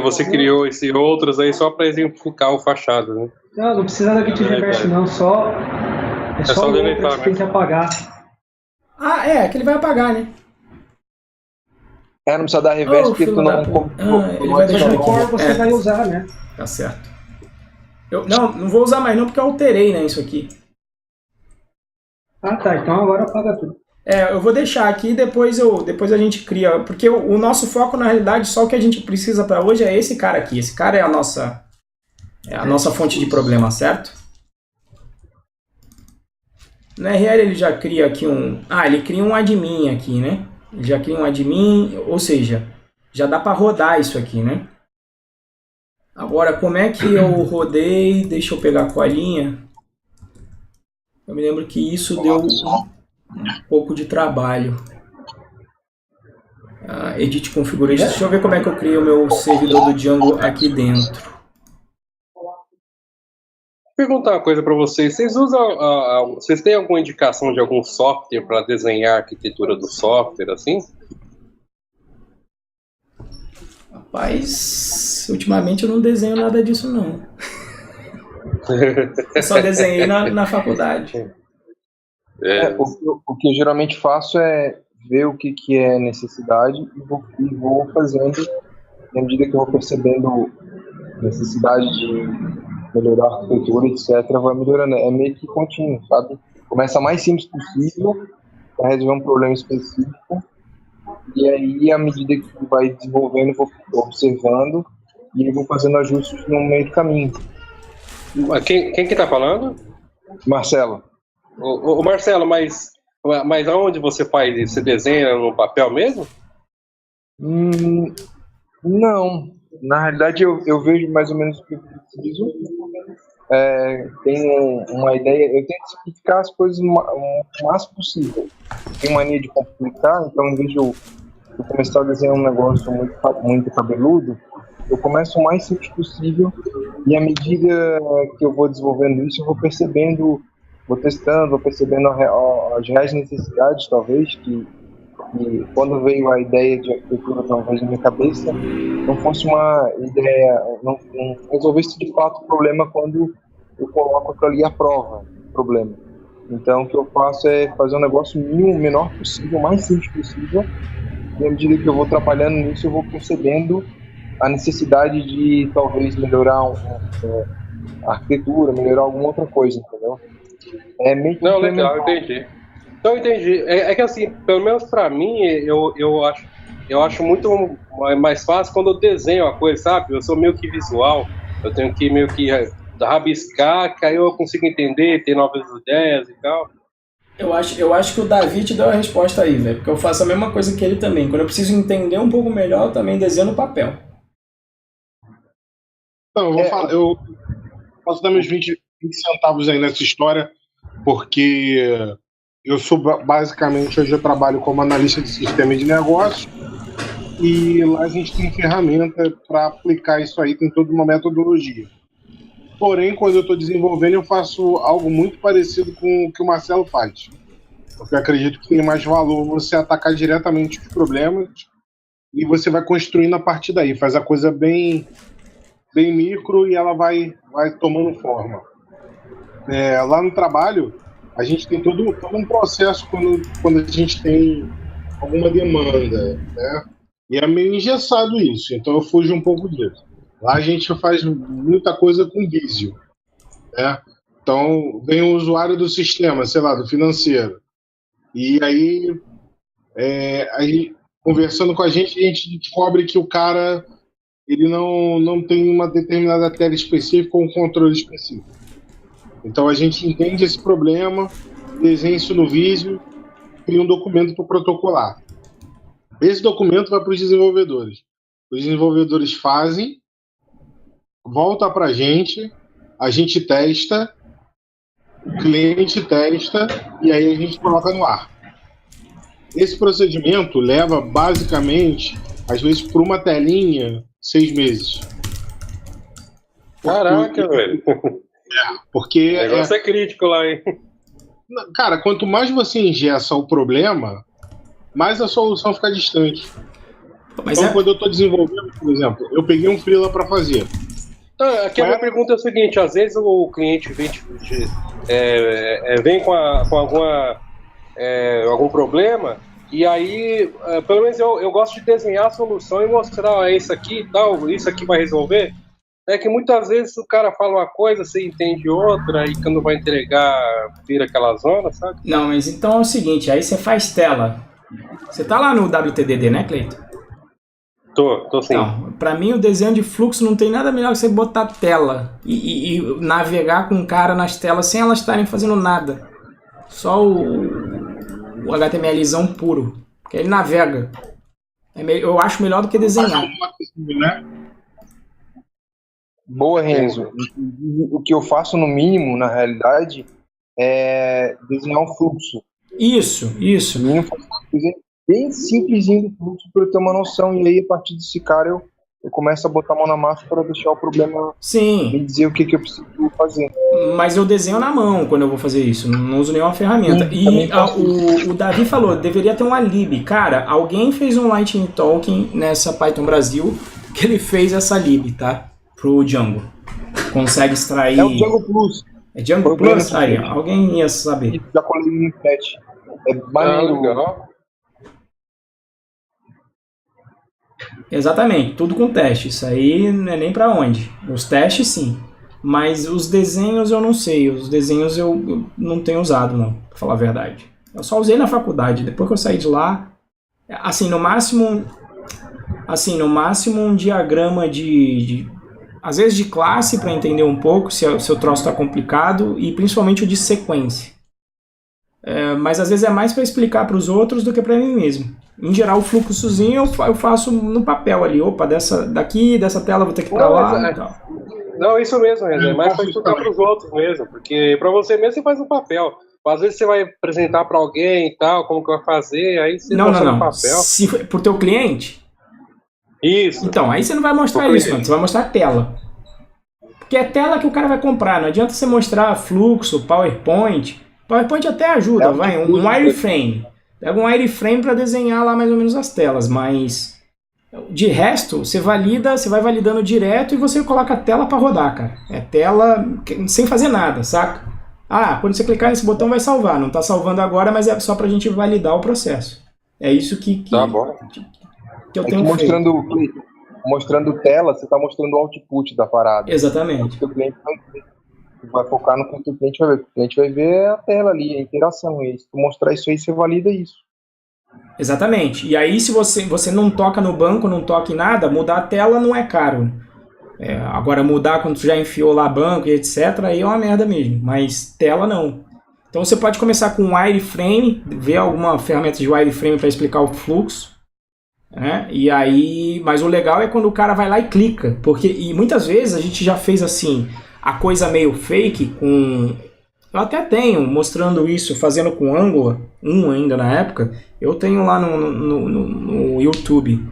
Speaker 3: Você criou esses outros aí só para exemplificar o fachada, né?
Speaker 2: Não precisa da git revert não, só o outro que tem que apagar.
Speaker 1: Que ele vai apagar, né?
Speaker 5: Não precisa dar reverse porque tu não...
Speaker 1: Ele vai deixar
Speaker 2: No core
Speaker 1: aqui.
Speaker 2: você vai usar, né?
Speaker 1: Tá certo. Não vou usar mais não, porque eu alterei, né, isso aqui.
Speaker 2: Ah, tá. Então agora apaga tudo.
Speaker 1: Eu vou deixar aqui e depois a gente cria, porque o nosso foco, na realidade, só o que a gente precisa para hoje é esse cara aqui. Esse cara é a nossa fonte de problema, certo? No RL ele já cria aqui ele cria um admin aqui, né? Ele já cria um admin, ou seja, já dá para rodar isso aqui, né? Agora, como é que eu rodei? Deixa eu pegar a colinha. Eu me lembro que isso deu um pouco de trabalho. Edit Configuration. Deixa eu ver como é que eu criei o meu servidor do Django aqui dentro.
Speaker 3: Vou perguntar uma coisa para vocês. Vocês têm alguma indicação de algum software para desenhar a arquitetura do software, assim?
Speaker 1: Rapaz, ultimamente eu não desenho nada disso, não. Eu só desenhei na faculdade.
Speaker 5: O que eu geralmente faço é ver o que é necessidade e vou fazendo. À medida que eu vou percebendo necessidade de melhorar a arquitetura, etc., vai melhorando. É meio que contínuo, sabe? Começa mais simples possível para resolver um problema específico. E aí, à medida que vai desenvolvendo, eu vou observando e eu vou fazendo ajustes no meio do caminho.
Speaker 3: Quem que tá falando?
Speaker 5: Marcelo.
Speaker 3: O Marcelo, mas aonde você faz? Você desenha no papel mesmo?
Speaker 5: Não. Na realidade, eu vejo mais ou menos o que eu preciso. Tenho uma ideia. Eu tento simplificar as coisas o máximo possível. Tenho mania de complicar, então em vez de eu começar a desenhar um negócio muito cabeludo, eu começo o mais simples possível e à medida que eu vou desenvolvendo isso, eu vou percebendo, vou testando, vou percebendo as reais necessidades, talvez, que quando veio a ideia de arquitetura, talvez, na minha cabeça, não fosse uma ideia, não resolvesse de fato o problema quando eu coloco aquilo ali à prova, o problema. Então, o que eu faço é fazer um negócio o menor possível, o mais simples possível, e à medida que eu vou trabalhando nisso, eu vou percebendo a necessidade de, talvez, melhorar a arquitetura, melhorar alguma outra coisa, entendeu?
Speaker 3: Não, legal, entendi. Então, entendi. É que assim, pelo menos pra mim, eu acho muito mais fácil quando eu desenho a coisa, sabe? Eu sou meio que visual, eu tenho que meio que rabiscar, que aí eu consigo entender, ter novas ideias e tal.
Speaker 1: Eu acho que o Davi te deu a resposta aí, velho, porque eu faço a mesma coisa que ele também. Quando eu preciso entender um pouco melhor, eu também desenho no papel.
Speaker 4: Não, eu vou falar, eu posso dar meus 20 centavos aí nessa história, porque eu sou basicamente, hoje eu trabalho como analista de sistema de negócios e lá a gente tem ferramenta para aplicar isso aí, tem toda uma metodologia. Porém, quando eu estou desenvolvendo, eu faço algo muito parecido com o que o Marcelo faz. Porque eu acredito que tem mais valor você atacar diretamente os problemas e você vai construindo a partir daí, faz a coisa bem micro e ela vai tomando forma. Lá no trabalho, a gente tem todo um processo quando a gente tem alguma demanda, né? E é meio engessado isso, então eu fujo um pouco disso. Lá a gente faz muita coisa com Visio, né? Então vem o usuário do sistema, sei lá, do financeiro, e aí conversando com a gente descobre que o cara ele não tem uma determinada tela específica ou um controle específico. Então a gente entende esse problema, desenha isso no Visio, cria um documento para protocolar. Esse documento vai para os desenvolvedores. Os desenvolvedores fazem, volta para a gente testa, o cliente testa e aí a gente coloca no ar. Esse procedimento leva basicamente, às vezes, por uma telinha, 6 meses.
Speaker 3: Caraca, velho.
Speaker 4: Porque
Speaker 3: o negócio é crítico lá, hein?
Speaker 4: Cara, quanto mais você engessa o problema, mais a solução fica distante. Então, quando eu estou desenvolvendo, por exemplo, eu peguei um freela para fazer.
Speaker 3: Aqui a minha pergunta é o seguinte: às vezes o cliente vem com algum problema E aí, pelo menos eu gosto de desenhar a solução e mostrar isso aqui e tal, isso aqui vai resolver. É que muitas vezes o cara fala uma coisa, você entende outra, e quando vai entregar, vira aquela zona, sabe?
Speaker 1: Não, mas então é o seguinte, aí você faz tela. Você tá lá no WTDD, né, Cleiton?
Speaker 3: Tô sim.
Speaker 1: Não, pra mim o desenho de fluxo não tem nada melhor que você botar tela e navegar com o cara nas telas sem elas estarem fazendo nada. Só o HTMLzão puro. Porque ele navega. Eu acho melhor do que desenhar.
Speaker 5: Boa, Renzo. O que eu faço no mínimo, na realidade, é desenhar um fluxo.
Speaker 1: Isso.
Speaker 5: No mínimo, faço uma coisa bem simplesinho do fluxo para eu ter uma noção. E aí, a partir desse cara, eu começo a botar a mão na massa para deixar o problema me dizer o que eu preciso fazer.
Speaker 1: Mas eu desenho na mão quando eu vou fazer isso. Não uso nenhuma ferramenta. E o Davi falou, deveria ter uma lib. Cara, alguém fez um Lightning Talking nessa Python Brasil que ele fez essa lib, tá? Pro Django. Consegue extrair...
Speaker 5: É o Django Plus.
Speaker 1: É Django Plus? Aí, alguém ia saber.
Speaker 5: Já colei no teste. É maneiro.
Speaker 1: Exatamente, tudo com teste. Isso aí não é nem pra onde. Os testes, sim. Mas os desenhos eu não sei. Os desenhos eu não tenho usado, não. Pra falar a verdade. Eu só usei na faculdade. Depois que eu saí de lá... Assim, no máximo um diagrama às vezes de classe, para entender um pouco se o troço está complicado, e principalmente o de sequência. Mas às vezes é mais para explicar para os outros do que para mim mesmo. Em geral, o fluxozinho eu faço no papel ali. Opa, dessa tela vou ter que ir para lá e tal.
Speaker 3: Não, isso mesmo, é mais para explicar para os outros mesmo, porque para você mesmo você faz no papel. Às vezes você vai apresentar para alguém e tal, como que vai fazer, aí você mostra no papel.
Speaker 1: Se for pro teu cliente...
Speaker 3: Isso.
Speaker 1: Então, aí você não vai mostrar isso, mano. Você vai mostrar a tela. Porque é a tela que o cara vai comprar. Não adianta você mostrar fluxo, PowerPoint. PowerPoint até ajuda, vai. Um wireframe. Pega um wireframe para desenhar lá mais ou menos as telas, mas de resto, você vai validando direto e você coloca a tela para rodar, cara. É tela sem fazer nada, saca? Quando você clicar nesse botão vai salvar. Não tá salvando agora, mas é só pra gente validar o processo. É isso que
Speaker 3: tá bom.
Speaker 1: Que eu tenho feito.
Speaker 5: Mostrando tela, você está mostrando o output da parada.
Speaker 1: Exatamente.
Speaker 5: O cliente vai focar no que o cliente vai ver. O cliente vai ver a tela ali, a interação. E se tu mostrar isso aí, você valida isso.
Speaker 1: Exatamente. E aí, se você não toca no banco, não toca em nada, mudar a tela não é caro. Agora, mudar quando tu já enfiou lá banco e etc., aí é uma merda mesmo. Mas tela não. Então, você pode começar com wireframe, ver alguma ferramenta de wireframe para explicar o fluxo. E aí, mas o legal é quando o cara vai lá e clica, e muitas vezes a gente já fez assim a coisa meio fake com, eu até tenho mostrando isso, fazendo com Angular 1 ainda na época, eu tenho lá no YouTube,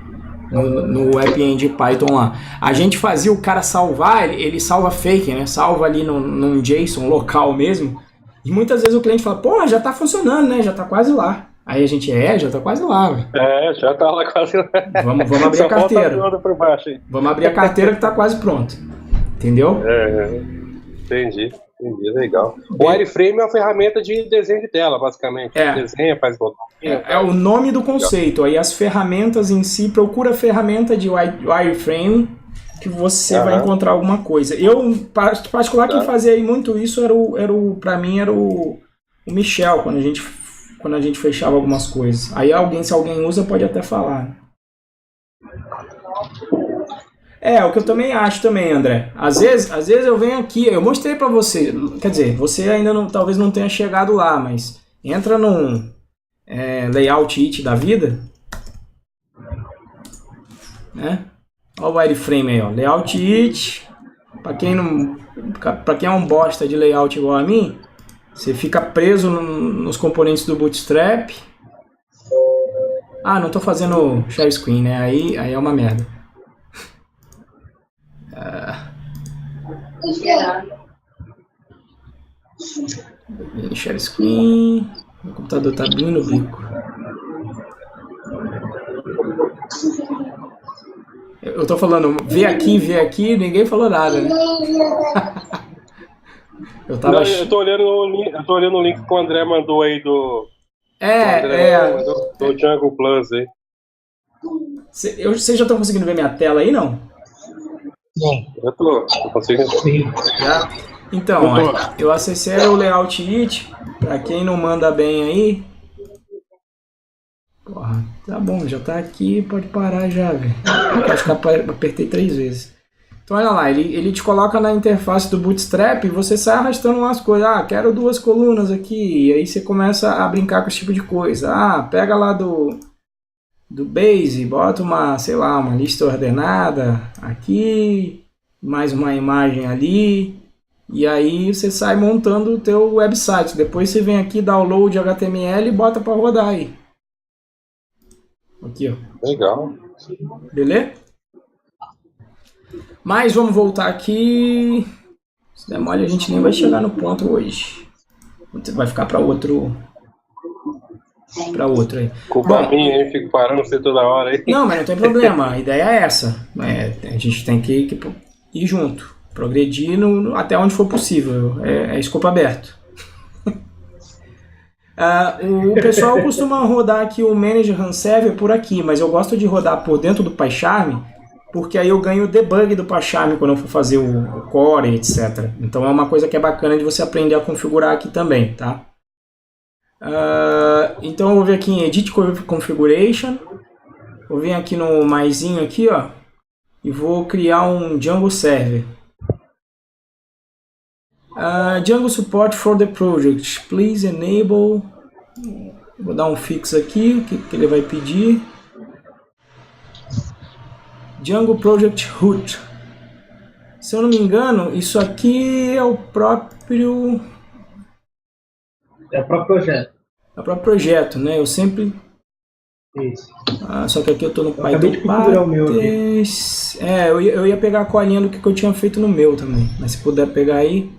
Speaker 1: no App Engine Python lá, a gente fazia o cara salvar, ele salva fake, né? Salva ali num JSON local mesmo, e muitas vezes o cliente fala, pô, já tá funcionando, né? Já tá quase lá. Aí a gente, já tá quase lá, velho.
Speaker 3: Já tá lá quase lá.
Speaker 1: Vamos abrir a carteira. Vamos abrir a carteira que tá quase pronto. Entendeu?
Speaker 3: Entendi, legal. O wireframe é uma ferramenta de desenho de tela, basicamente. Desenha, faz botão.
Speaker 1: É o nome do conceito. Aí as ferramentas em si, procura a ferramenta de wireframe que você vai encontrar alguma coisa. Eu, particular, quem fazia muito isso pra mim era o Michel, quando a gente fechava algumas coisas. Aí se alguém usa, pode até falar. O que eu também acho também, André. Às vezes eu venho aqui, eu mostrei pra você, quer dizer, você ainda talvez não tenha chegado lá, mas entra num layout it da vida, né? Olha o wireframe aí, ó. Layout it, pra quem é um bosta de layout igual a mim, você fica preso nos componentes do Bootstrap. Não tô fazendo share screen, né? Aí é uma merda. Share screen. Meu computador tá bem no bico. Eu tô falando, vê aqui, ninguém falou nada, né?
Speaker 3: Eu tô olhando o link que o André mandou aí do Do Django Plus aí.
Speaker 1: Vocês já estão conseguindo ver minha tela aí, não?
Speaker 3: Eu tô conseguindo.
Speaker 2: Sim.
Speaker 1: Já? Então, ó, eu acessei o Layout It. Pra quem não manda bem aí. Porra, tá bom, já tá aqui, pode parar já, velho. Acho que apertei 3 vezes. Então olha lá, ele te coloca na interface do Bootstrap e você sai arrastando umas coisas. Ah, quero 2 colunas aqui. E aí você começa a brincar com esse tipo de coisa. Ah, pega lá do Base, bota uma, sei lá, uma lista ordenada aqui, mais uma imagem ali. E aí você sai montando o teu website. Depois você vem aqui, download HTML e bota para rodar aí. Aqui, ó.
Speaker 3: Legal.
Speaker 1: Beleza? Mas vamos voltar aqui. Se der mole, a gente nem vai chegar no ponto hoje. Vai ficar para outro aí.
Speaker 3: Culpa minha, hein? Fico parando você toda hora aí.
Speaker 1: Não, mas não tem problema. A ideia é essa. A gente tem que ir junto. Progredir até onde for possível. É escopo aberto. O pessoal costuma rodar aqui o Manage Run Server por aqui, mas eu gosto de rodar por dentro do PyCharm, porque aí eu ganho o debug do PyCharm quando eu for fazer o core, etc. Então é uma coisa que é bacana de você aprender a configurar aqui também, tá? Então eu vou vir aqui em Edit Configuration, vou vir aqui no maisinho aqui, ó, e vou criar um Django Server. Django Support for the Project, please enable. Vou dar um fix aqui, o que ele vai pedir. Django Project Root. Se eu não me engano, isso aqui é o próprio...
Speaker 2: É o próprio projeto.
Speaker 1: É o próprio projeto, né? Eu sempre...
Speaker 2: Isso.
Speaker 1: Só que aqui eu tô no Python.
Speaker 2: Acabei de configurar o meu aqui.
Speaker 1: Eu ia pegar a colinha do que eu tinha feito no meu também. Mas se puder pegar aí...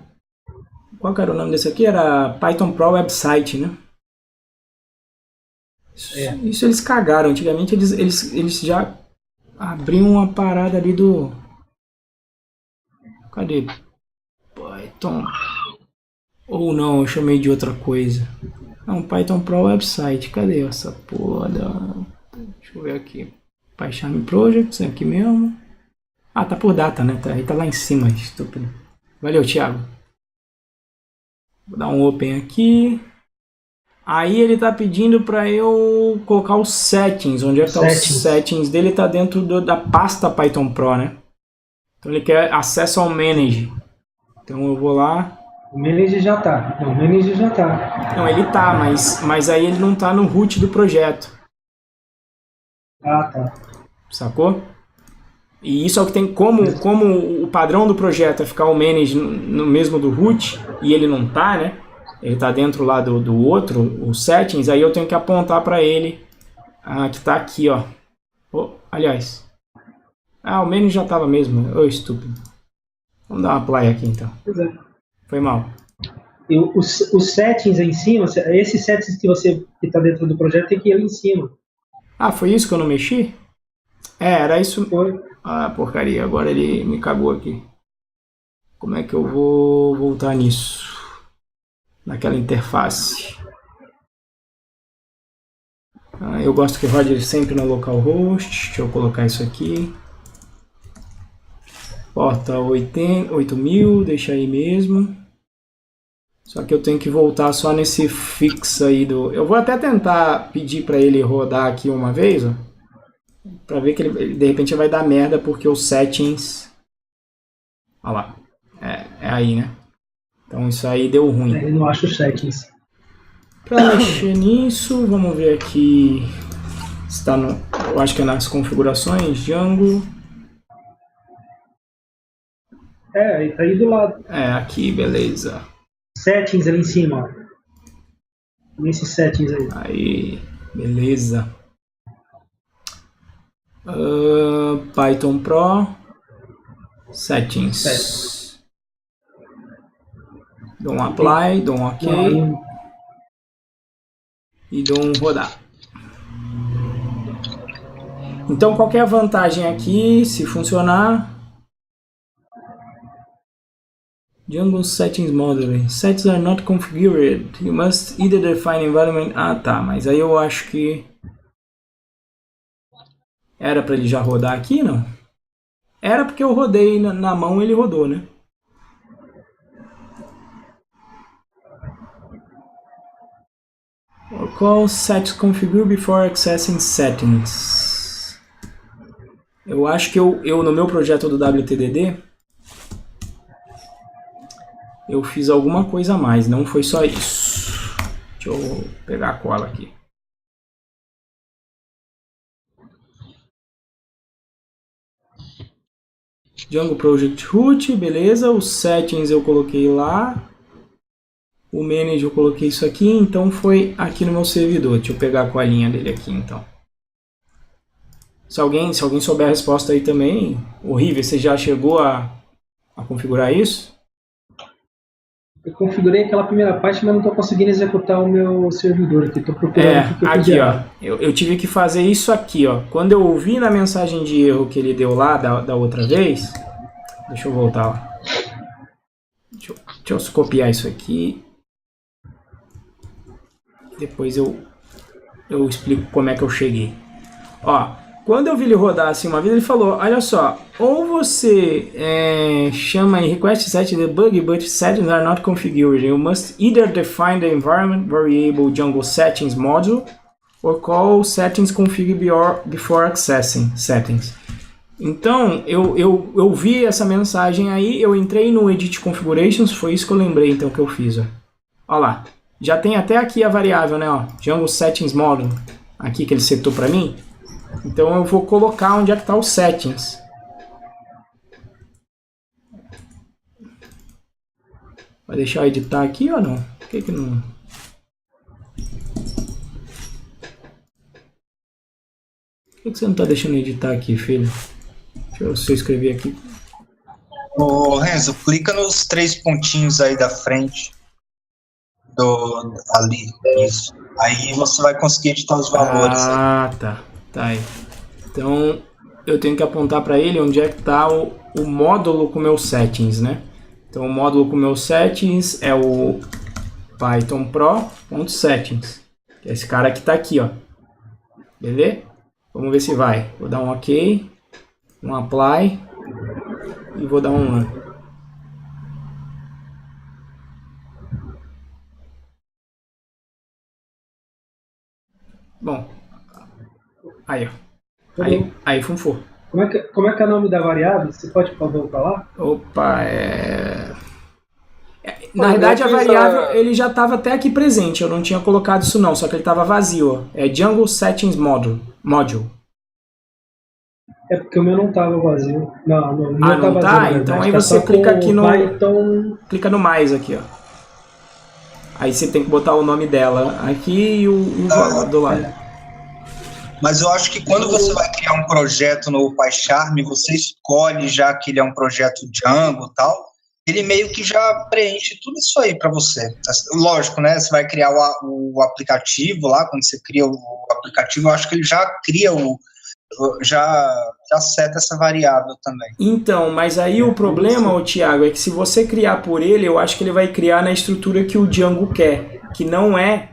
Speaker 1: Qual que era o nome desse aqui? Era Python Pro Website, né? Isso eles cagaram. Antigamente eles já abriam uma parada ali do... Cadê? Python... Ou não, eu chamei de outra coisa. Não, Python Pro Website. Cadê essa porra da... Deixa eu ver aqui. PyCharm Projects, aqui mesmo. Tá por data, né? Aí tá lá em cima, estúpido. Valeu, Thiago. Vou dar um open aqui. Aí ele tá pedindo para eu colocar os settings. Onde é que tá os settings dele? Tá dentro da pasta Python Pro, né? Então ele quer acesso ao Manage. Então eu vou lá.
Speaker 2: O Manage já tá. Não, o Manage já tá.
Speaker 1: Não, ele tá, mas aí ele não tá no root do projeto.
Speaker 2: Tá.
Speaker 1: Sacou? E isso é o que tem, como o padrão do projeto é ficar o manage no mesmo do root, e ele não tá, né? Ele tá dentro lá do outro, os settings, aí eu tenho que apontar para ele, que tá aqui, ó. Aliás. O manage já tava mesmo, estúpido. Vamos dar uma apply aqui então.
Speaker 2: Pois é.
Speaker 1: Foi mal.
Speaker 2: E os settings aí em cima, esses settings que tá dentro do projeto tem que ir ali em cima.
Speaker 1: Foi isso que eu não mexi? Era isso.
Speaker 2: Foi.
Speaker 1: Porcaria, agora ele me cagou aqui. Como é que eu vou voltar nisso? Naquela interface. Eu gosto que rode sempre no localhost. Deixa eu colocar isso aqui. Porta 8000, deixa aí mesmo. Só que eu tenho que voltar só nesse fix aí do... Eu vou até tentar pedir para ele rodar aqui uma vez, ó. Pra ver que ele de repente vai dar merda porque os settings... Olha lá. É aí, né? Então isso aí deu ruim.
Speaker 2: Ele não acha os settings.
Speaker 1: Pra mexer nisso, vamos ver aqui... Está no... Eu acho que é nas configurações, Django...
Speaker 2: Aí tá aí do lado.
Speaker 1: Aqui, beleza.
Speaker 2: Settings ali em cima, ó. Nesses settings aí.
Speaker 1: Aí, beleza. Python Pro Settings. Dou um apply, dou um ok e dou um rodar. Então qual que é a vantagem aqui? Se funcionar, Django settings modeling. Settings are not configured. You must either define environment. Ah, tá. Mas aí eu acho que era para ele já rodar aqui, não? Era porque eu rodei na mão, ele rodou, né? Or call settings configure before accessing settings. Eu acho que eu no meu projeto do WTDD eu fiz alguma coisa a mais, não foi só isso. Deixa eu pegar a cola aqui. Django Project Root, beleza. Os settings eu coloquei lá. O manage eu coloquei isso aqui, então foi aqui no meu servidor. Deixa eu pegar a colinha dele aqui, então. Se alguém souber a resposta aí também, horrível, você já chegou a configurar isso?
Speaker 2: Eu configurei aquela primeira parte, mas não estou conseguindo executar o meu servidor aqui. Estou procurando o que eu
Speaker 1: aqui, ó. Eu tive que fazer isso aqui, ó. Quando eu ouvi na mensagem de erro que ele deu lá da outra vez, deixa eu voltar lá. Deixa eu copiar isso aqui. Depois eu explico como é que eu cheguei. Ó, quando eu vi ele rodar assim uma vez, ele falou, olha só, ou você chama em request set debug, but settings are not configured. You must either define the environment variable Django settings module or call settings configure before accessing settings. Então, eu vi essa mensagem aí, eu entrei no Edit Configurations, foi isso que eu lembrei então que eu fiz. Ó lá. Já tem até aqui a variável, né? Ó, Django Settings Module, aqui que ele setou para mim. Então eu vou colocar onde é que está o Settings. Vai deixar eu editar aqui ou não? Por que não? Por que você não está deixando eu editar aqui, filho? Deixa eu só escrever aqui.
Speaker 6: Ô, Renzo, clica nos 3 pontinhos aí da frente. Ali, isso. Aí você vai conseguir editar os valores.
Speaker 1: Ah, tá. Tá aí. Então, eu tenho que apontar para ele onde é que está o módulo com meus settings, né? Então, o módulo com meus settings é o Python Pro.settings. Que é esse cara que está aqui, ó. Beleza? Vamos ver se vai. Vou dar um OK, um Apply e vou dar um Run. Bom, aí, ó. Aí funfou.
Speaker 2: Como é que é o nome da variável? Você pode voltar lá?
Speaker 1: Opa, na verdade, a variável ele já estava até aqui presente. Eu não tinha colocado isso não, só que ele estava vazio. Ó. É Django Settings Module.
Speaker 2: É porque o meu não estava vazio. Não, o meu
Speaker 1: não
Speaker 2: vazio,
Speaker 1: tá? Então aí você clica aqui no...
Speaker 2: Python...
Speaker 1: Clica no mais aqui, ó. Aí você tem que botar o nome dela aqui e o valor do lado.
Speaker 6: Mas eu acho que quando você vai criar um projeto no PyCharm, você escolhe já que ele é um projeto Django e tal, ele meio que já preenche tudo isso aí para você. Lógico, né? Você vai criar o aplicativo lá, quando você cria o aplicativo, eu acho que ele já cria já seta essa variável também.
Speaker 1: Então, mas aí o problema, Thiago, é que se você criar por ele, eu acho que ele vai criar na estrutura que o Django quer, que não é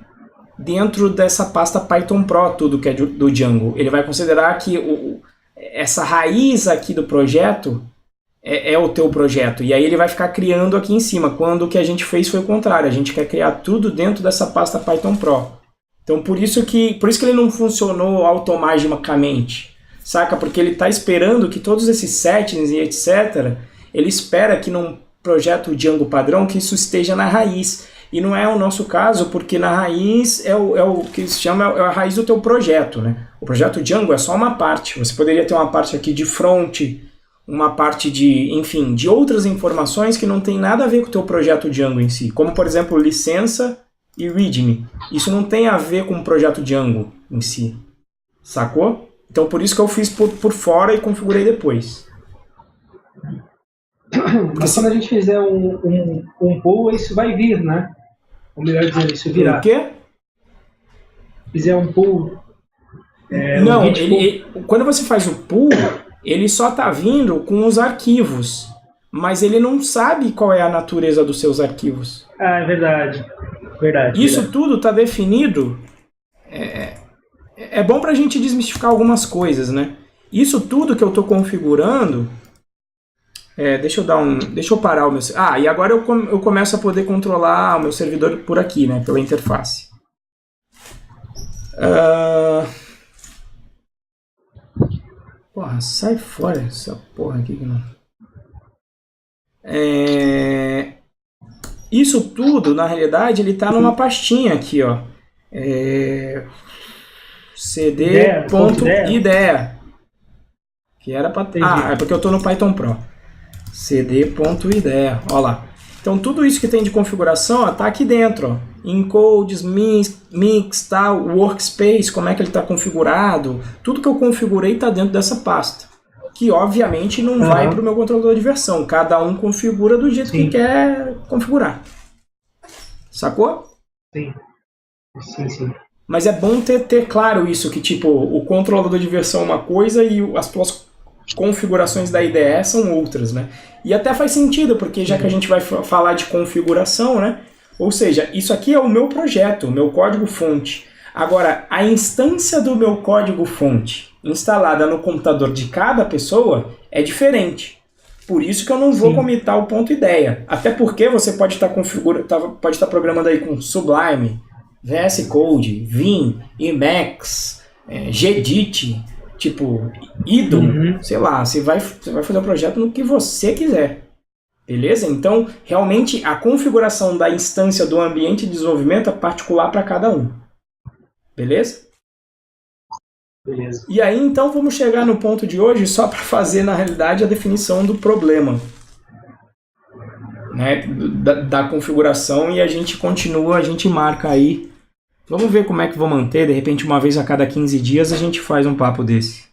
Speaker 1: dentro dessa pasta Python Pro, tudo que é do Django. Ele vai considerar que essa raiz aqui do projeto é o teu projeto, e aí ele vai ficar criando aqui em cima, quando o que a gente fez foi o contrário, a gente quer criar tudo dentro dessa pasta Python Pro. Então por isso que ele não funcionou automaticamente, saca? Porque ele está esperando que todos esses settings e etc, ele espera que num projeto Django padrão que isso esteja na raiz. E não é o nosso caso, porque na raiz é o que se chama a raiz do teu projeto, né? O projeto Django é só uma parte. Você poderia ter uma parte aqui de front, uma parte de outras informações que não tem nada a ver com o teu projeto Django em si. Como, por exemplo, licença e readme. Isso não tem a ver com o projeto Django em si. Sacou? Então, por isso que eu fiz por fora e configurei depois.
Speaker 2: Mas quando a gente fizer um pull, isso vai vir, né? Ou melhor dizendo, isso virá.
Speaker 1: O quê?
Speaker 2: Fizer um pull...
Speaker 1: não, quando você faz o pull, ele só está vindo com os arquivos. mas ele não sabe qual é a natureza dos seus arquivos.
Speaker 2: Ah, é verdade.
Speaker 1: Isso tudo está definido. É bom para a gente desmistificar algumas coisas, né? Isso tudo que eu estou configurando... deixa eu parar o meu... e agora eu começo a poder controlar o meu servidor por aqui, né? Pela interface. Porra, sai fora essa porra aqui que não... Isso tudo, na realidade, ele está numa pastinha aqui, ó. cd.idea. Que era para... é porque eu estou no Python Pro. cd.idea, ó lá. Então tudo isso que tem de configuração está aqui dentro, ó. Encodes, mix, tal, workspace, como é que ele está configurado. Tudo que eu configurei está dentro dessa pasta. Que obviamente não vai para o meu controlador de versão. Cada um configura do jeito que quer configurar. Sacou?
Speaker 2: Sim.
Speaker 1: Mas é bom ter claro isso, que tipo, o controlador de versão é uma coisa e as tuas configurações da IDE são outras, né? E até faz sentido, porque já que a gente vai falar de configuração, né? Ou seja, isso aqui é o meu projeto, o meu código-fonte. Agora, a instância do meu código-fonte instalada no computador de cada pessoa é diferente. Por isso que eu não vou comitar o ponto ideia. Até porque você pode estar programando aí com Sublime, VS Code, Vim, Emacs, Gedit, tipo, IDLE, sei lá, você vai fazer o projeto no que você quiser. Beleza? Então, realmente, a configuração da instância do ambiente de desenvolvimento é particular para cada um. Beleza?
Speaker 2: Beleza.
Speaker 1: E aí, então, vamos chegar no ponto de hoje só para fazer, na realidade, a definição do problema. Né? Da configuração, e a gente continua, a gente marca aí. Vamos ver como é que vou manter. De repente, uma vez a cada 15 dias, a gente faz um papo desse.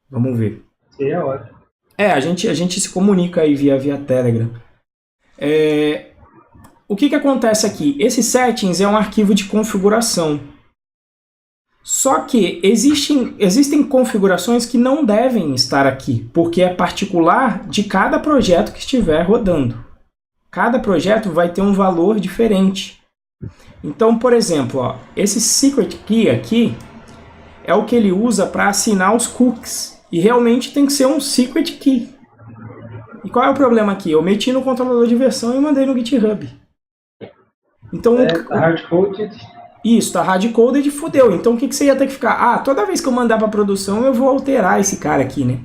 Speaker 1: Vamos ver.
Speaker 2: Seria ótimo.
Speaker 1: A gente se comunica aí via Telegram. O que acontece aqui? Esse settings é um arquivo de configuração. Só que existem configurações que não devem estar aqui, porque é particular de cada projeto que estiver rodando. Cada projeto vai ter um valor diferente. Então, por exemplo, ó, esse secret key aqui é o que ele usa para assinar os cookies. E realmente tem que ser um secret key. E qual é o problema aqui? Eu meti no controlador de versão e mandei no GitHub. Então,
Speaker 2: tá hard-coded.
Speaker 1: Isso, tá hard-coded e fudeu. Então o que você ia ter que ficar? Toda vez que eu mandar para produção eu vou alterar esse cara aqui, né?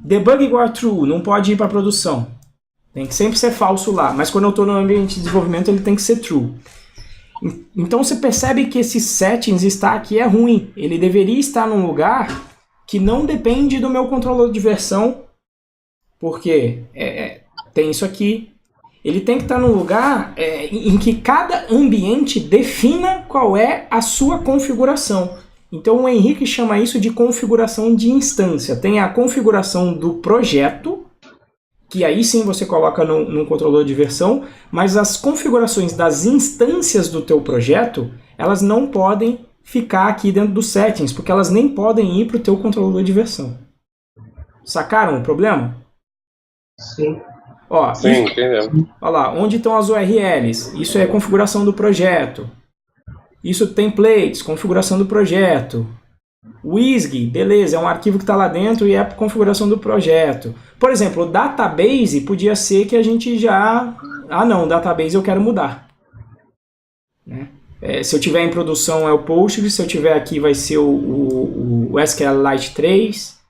Speaker 1: Debug igual a true, não pode ir para produção. Tem que sempre ser falso lá. Mas quando eu estou no ambiente de desenvolvimento ele tem que ser true. Então você percebe que esse settings está aqui é ruim. Ele deveria estar num lugar que não depende do meu controlador de versão, porque tem isso aqui. Ele tem que estar num lugar em que cada ambiente defina qual é a sua configuração. Então o Henrique chama isso de configuração de instância. Tem a configuração do projeto, que aí sim você coloca num controlador de versão, mas as configurações das instâncias do teu projeto, elas não podem ficar aqui dentro dos settings, porque elas nem podem ir para o teu controlador de versão. Sacaram o problema?
Speaker 2: Sim.
Speaker 1: Ó,
Speaker 3: sim, entendeu.
Speaker 1: Olha lá, onde estão as URLs? Isso é configuração do projeto. Isso templates, configuração do projeto. WSGI, beleza, é um arquivo que está lá dentro e é a configuração do projeto. Por exemplo, o database podia ser que a gente já... não, database eu quero mudar. Né? Se eu tiver em produção é o Postgres, se eu tiver aqui vai ser o SQLite 3,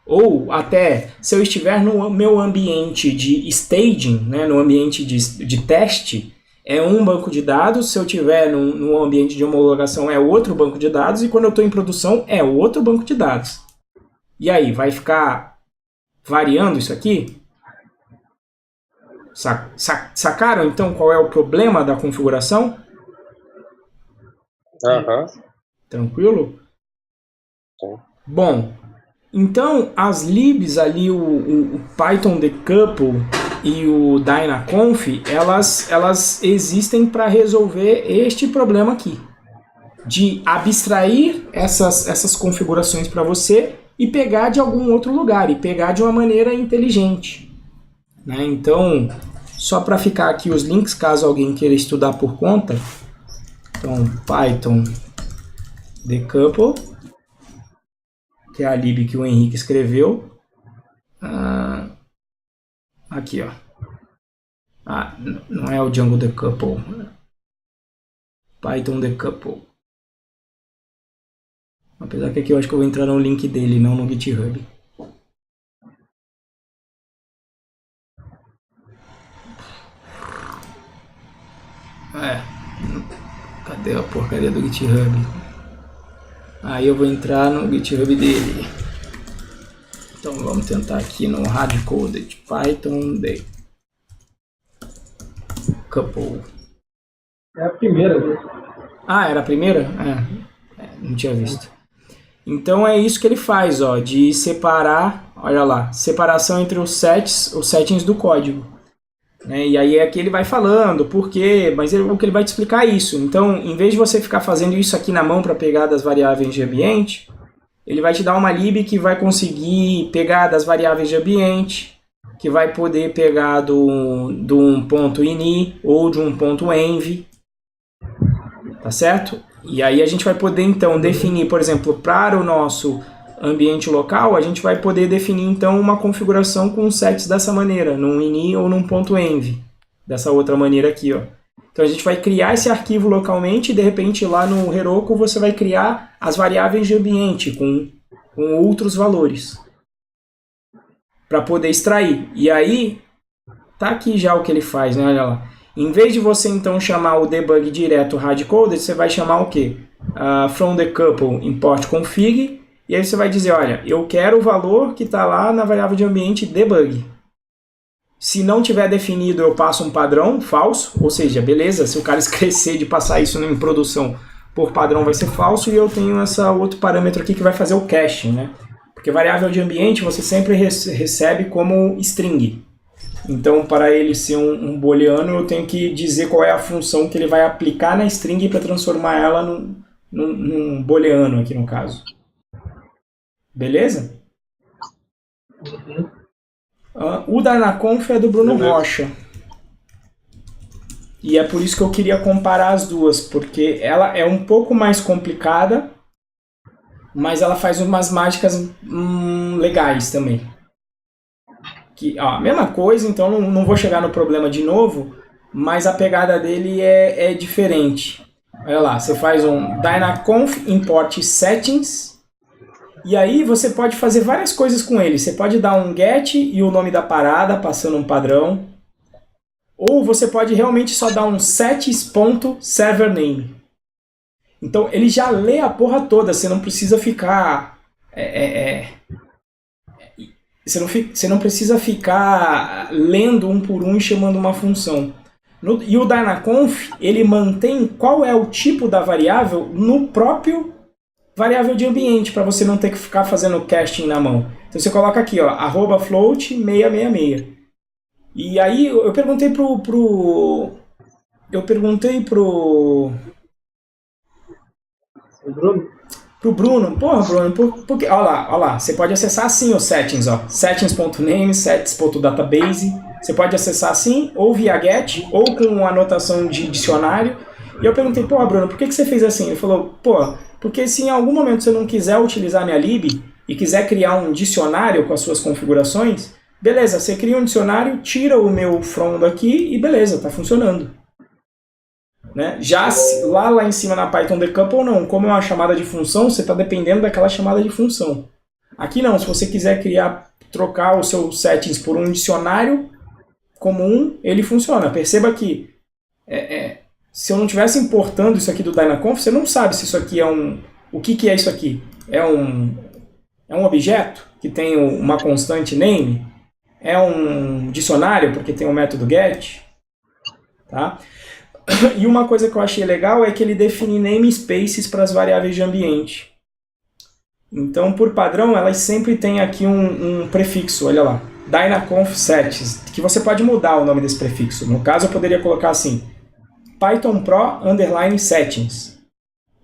Speaker 1: ou até se eu estiver no meu ambiente de staging, né, no ambiente de teste, é um banco de dados, se eu estiver no ambiente de homologação é outro banco de dados, e quando eu estou em produção é outro banco de dados. E aí, vai ficar variando isso aqui? Sacaram então qual é o problema da configuração? Tranquilo?
Speaker 3: Sim.
Speaker 1: Bom, então as libs ali, o Python decouple e o dynaconf, elas existem para resolver este problema aqui, de abstrair essas configurações para você e pegar de algum outro lugar, e pegar de uma maneira inteligente. né? Então, só para ficar aqui os links, caso alguém queira estudar por conta. Então, Python decouple, que é a lib que o Henrique escreveu. Aqui, ó. Não é o Django decouple. Python decouple. Apesar que aqui eu acho que eu vou entrar no link dele, não no GitHub. Cadê a porcaria do GitHub? Aí eu vou entrar no GitHub dele. Então vamos tentar aqui no hardcoded Python decouple.
Speaker 2: É a primeira, né?
Speaker 1: Era a primeira? Não tinha visto. Então é isso que ele faz, ó, de separar, olha lá, separação entre os settings do código. Né? E aí aqui ele vai falando por quê, mas o que ele vai te explicar é isso. Então, em vez de você ficar fazendo isso aqui na mão para pegar das variáveis de ambiente, ele vai te dar uma lib que vai conseguir pegar das variáveis de ambiente, que vai poder pegar de um ponto ini ou de um ponto env, tá certo? E aí a gente vai poder então definir, por exemplo, para o nosso ambiente local, a gente vai poder definir então uma configuração com sets dessa maneira, num ini ou num ponto env, dessa outra maneira aqui, ó. Então a gente vai criar esse arquivo localmente e de repente lá no Heroku você vai criar as variáveis de ambiente com outros valores para poder extrair. E aí tá aqui já o que ele faz, né? Olha lá. Em vez de você então chamar o debug direto hardcoded, você vai chamar o quê? From decouple import config, e aí você vai dizer, olha, eu quero o valor que está lá na variável de ambiente debug. Se não tiver definido, eu passo um padrão falso, ou seja, beleza, se o cara esquecer de passar isso em produção por padrão vai ser falso, e eu tenho esse outro parâmetro aqui que vai fazer o caching, né? Porque variável de ambiente você sempre recebe como string. Então, para ele ser um booleano, eu tenho que dizer qual é a função que ele vai aplicar na string para transformar ela num booleano aqui no caso. Beleza? O Dynaconf é do Bruno Rocha. E é por isso que eu queria comparar as duas, porque ela é um pouco mais complicada, mas ela faz umas mágicas legais também. Mesma coisa, então não vou chegar no problema de novo, mas a pegada dele é diferente. Olha lá, você faz um Dynaconf import settings, e aí você pode fazer várias coisas com ele. Você pode dar um get e o nome da parada, passando um padrão, ou você pode realmente só dar um settings.servername. Então ele já lê a porra toda, você não precisa ficar... Você não precisa ficar lendo um por um e chamando uma função. E o Dynaconf, ele mantém qual é o tipo da variável no próprio variável de ambiente, para você não ter que ficar fazendo casting na mão. Então você coloca aqui, ó, @float666. E aí eu perguntei pro Bruno, porra, Bruno, porque, olha lá, você pode acessar assim os settings, ó, settings.name, sets.database, você pode acessar assim, ou via get, ou com anotação de dicionário. E eu perguntei, porra, Bruno, por que você fez assim? Ele falou, pô, porque se em algum momento você não quiser utilizar minha lib e quiser criar um dicionário com as suas configurações, beleza, você cria um dicionário, tira o meu from daqui e beleza, tá funcionando. Né? Já lá em cima na Python decouple não, como é uma chamada de função, você está dependendo daquela chamada de função. Aqui não, se você quiser trocar o seu settings por um dicionário comum, ele funciona. Perceba que se eu não estivesse importando isso aqui do Dynaconf, você não sabe se isso aqui é o que é isso aqui? É um objeto que tem uma constante name? É um dicionário porque tem um método get? Tá? E uma coisa que eu achei legal é que ele define namespaces para as variáveis de ambiente. Então, por padrão, elas sempre têm aqui um prefixo, olha lá, Dynaconf settings, que você pode mudar o nome desse prefixo. No caso, eu poderia colocar assim, Python Pro _settings.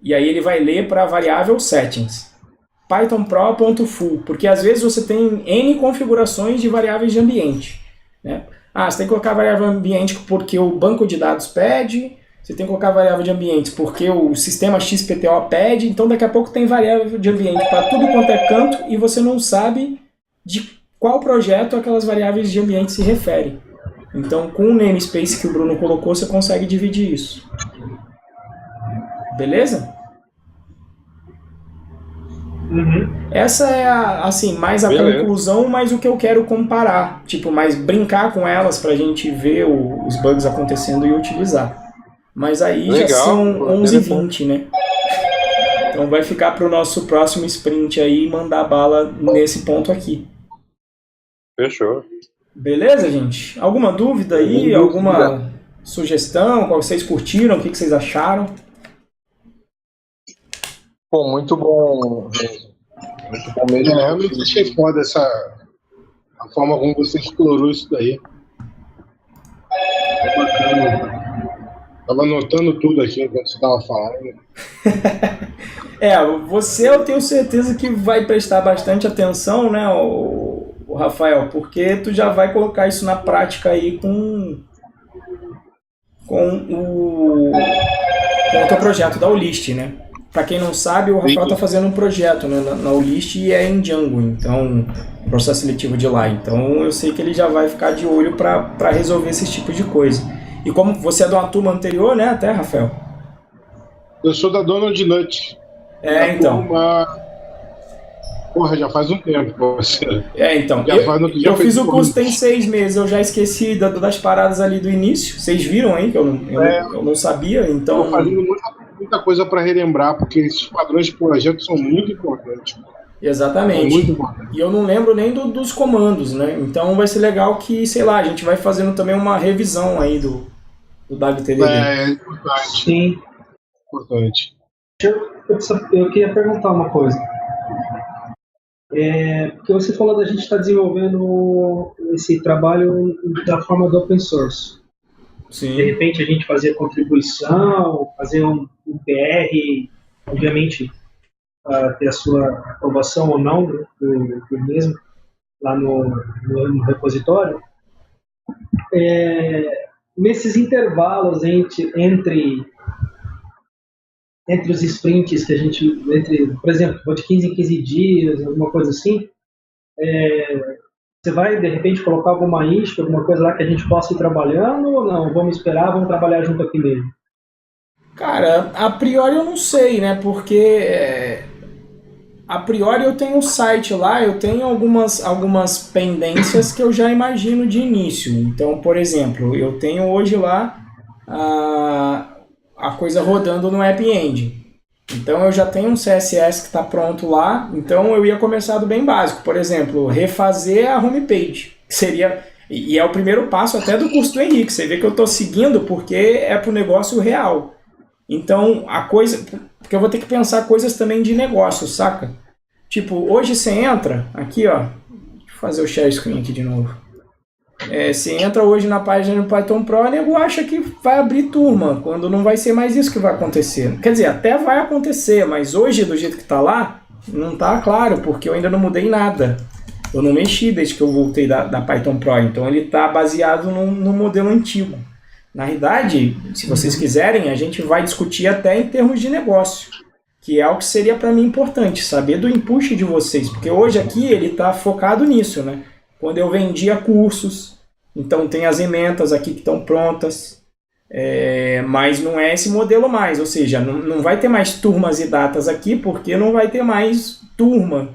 Speaker 1: E aí ele vai ler para a variável settings. Python Pro.full, porque às vezes você tem N configurações de variáveis de ambiente, né? Você tem que colocar variável ambiente porque o banco de dados pede, você tem que colocar variável de ambiente porque o sistema XPTO pede, então daqui a pouco tem variável de ambiente para tudo quanto é canto e você não sabe de qual projeto aquelas variáveis de ambiente se referem. Então, com o namespace que o Bruno colocou, você consegue dividir isso. Beleza? Essa é mais a conclusão, mas o que eu quero comparar. Mais brincar com elas pra gente ver os bugs acontecendo e utilizar. Mas aí já são 11h20, né? Então vai ficar pro nosso próximo sprint aí mandar bala nesse ponto aqui.
Speaker 3: Fechou.
Speaker 1: Beleza, gente? Alguma dúvida aí? Alguma sugestão? Qual vocês curtiram? O que vocês acharam?
Speaker 5: Pô, muito bom. Muito bom mesmo.
Speaker 4: Realmente achei foda a forma como você explorou isso daí. É bacana. Tava anotando tudo aqui enquanto você tava falando.
Speaker 1: Você eu tenho certeza que vai prestar bastante atenção, né, o Rafael, porque tu já vai colocar isso na prática aí com o teu projeto da Olist, né? Para quem não sabe, o Rafael está fazendo um projeto, né, na Olist e é em Django, então processo seletivo de lá. Então eu sei que ele já vai ficar de olho para resolver esse tipo de coisa. E como você é de uma turma anterior, né, até, Rafael?
Speaker 4: Eu sou da Donald Nut.
Speaker 1: Então.
Speaker 4: Porra, já faz um tempo. Você.
Speaker 1: Então. Eu fiz o curso tem 6 meses, eu já esqueci das paradas ali do início. Vocês viram aí que eu não sabia, então.
Speaker 4: Estou fazendo muita coisa para relembrar, porque esses padrões de projeto são muito importantes.
Speaker 1: Exatamente.
Speaker 4: Muito importante.
Speaker 1: E eu não lembro nem dos comandos, né? Então vai ser legal que, sei lá, a gente vai fazendo também uma revisão aí do WTDD.
Speaker 4: É importante.
Speaker 2: Sim.
Speaker 4: Importante.
Speaker 2: Eu queria perguntar uma coisa. Porque você falou da gente estar desenvolvendo esse trabalho da forma do open source.
Speaker 1: Sim.
Speaker 2: De repente a gente fazer contribuição, fazer um PR, obviamente ter a sua aprovação ou não do mesmo lá no repositório. Nesses intervalos entre os sprints que a gente, por exemplo, de 15 em 15 dias, alguma coisa assim, você vai, de repente, colocar alguma isca, alguma coisa lá que a gente possa ir trabalhando ou não? Vamos esperar, vamos trabalhar junto aqui mesmo?
Speaker 1: Cara, a priori eu não sei, né? Porque a priori eu tenho um site lá, eu tenho algumas pendências que eu já imagino de início. Então, por exemplo, eu tenho hoje lá a coisa rodando no App Engine. Então eu já tenho um CSS que está pronto lá, então eu ia começar do bem básico. Por exemplo, refazer a homepage. E é o primeiro passo até do curso do Henrique. Você vê que eu estou seguindo porque é para o negócio real. Então, porque eu vou ter que pensar coisas também de negócio, saca? Hoje você entra, aqui ó, deixa eu fazer o share screen aqui de novo. Você entra hoje na página do Python Pro, o nego acha que vai abrir turma, quando não vai ser mais isso que vai acontecer. Quer dizer, até vai acontecer, mas hoje, do jeito que está lá, não está claro, porque eu ainda não mudei nada. Eu não mexi desde que eu voltei da Python Pro, então ele está baseado no modelo antigo. Na realidade, se vocês quiserem, a gente vai discutir até em termos de negócio, que é o que seria para mim importante, saber do input de vocês, porque hoje aqui ele está focado nisso, né? Quando eu vendia cursos, então tem as ementas aqui que estão prontas, mas não é esse modelo mais, ou seja, não vai ter mais turmas e datas aqui, porque não vai ter mais turma,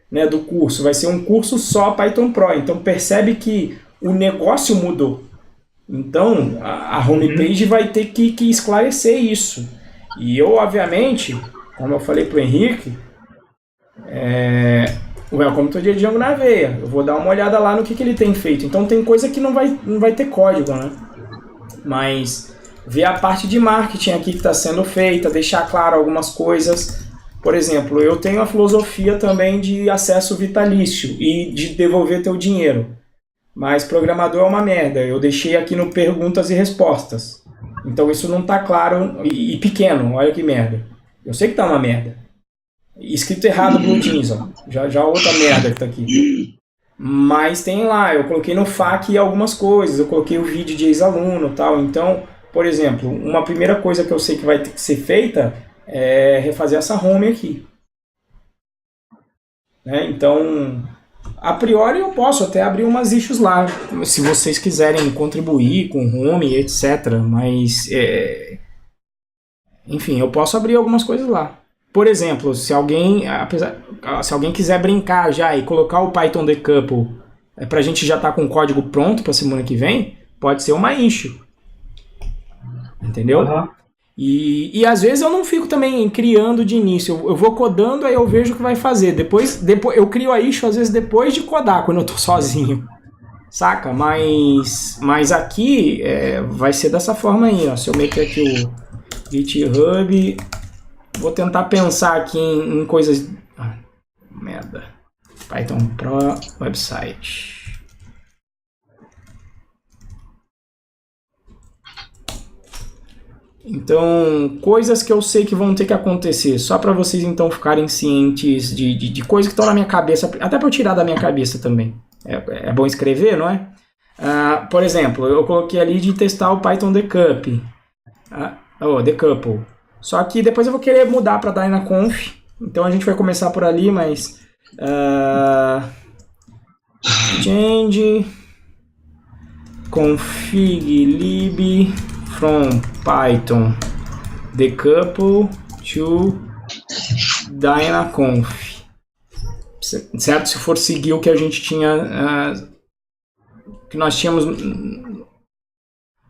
Speaker 1: né, do curso, vai ser um curso só Python Pro, então percebe que o negócio mudou. Então a homepage vai ter que esclarecer isso. E eu, obviamente, como eu falei para o Henrique, o Welcome to Django na veia. Eu vou dar uma olhada lá no que ele tem feito. Então tem coisa que não vai ter código, né? Mas ver a parte de marketing aqui que está sendo feita, deixar claro algumas coisas. Por exemplo, eu tenho a filosofia também de acesso vitalício e de devolver teu dinheiro. Mas programador é uma merda. Eu deixei aqui no perguntas e respostas. Então isso não está claro e pequeno. Olha que merda. Eu sei que tá uma merda. Escrito errado Blue Jeans, ó. Já outra merda que tá aqui. Mas tem lá, eu coloquei no FAQ algumas coisas, eu coloquei o vídeo de ex-aluno e tal. Então, por exemplo, uma primeira coisa que eu sei que vai ter que ser feita é refazer essa home aqui. Né? Então, a priori eu posso até abrir umas issues lá, se vocês quiserem contribuir com home, etc. Mas, enfim, eu posso abrir algumas coisas lá. Por exemplo, se alguém quiser brincar já e colocar o Python decouple pra gente já estar com o código pronto para semana que vem, pode ser uma issue. Entendeu?
Speaker 2: Uhum.
Speaker 1: E às vezes eu não fico também criando de início. Eu vou codando, aí eu vejo o que vai fazer. Depois eu crio a issue às vezes depois de codar, quando eu tô sozinho. Saca? Mas aqui vai ser dessa forma aí. Ó. Se eu meter aqui o GitHub... Vou tentar pensar aqui em coisas... merda. Python Pro website. Então, coisas que eu sei que vão ter que acontecer. Só para vocês então ficarem cientes de coisas que estão na minha cabeça. Até para eu tirar da minha cabeça também. É bom escrever, não é? Por exemplo, eu coloquei ali de testar o Python decouple. Decouple. Só que depois eu vou querer mudar para Dynaconf. Então a gente vai começar por ali, mas... change config lib from Python decouple to Dynaconf. Certo? Se for seguir o que a gente tinha... que nós tínhamos...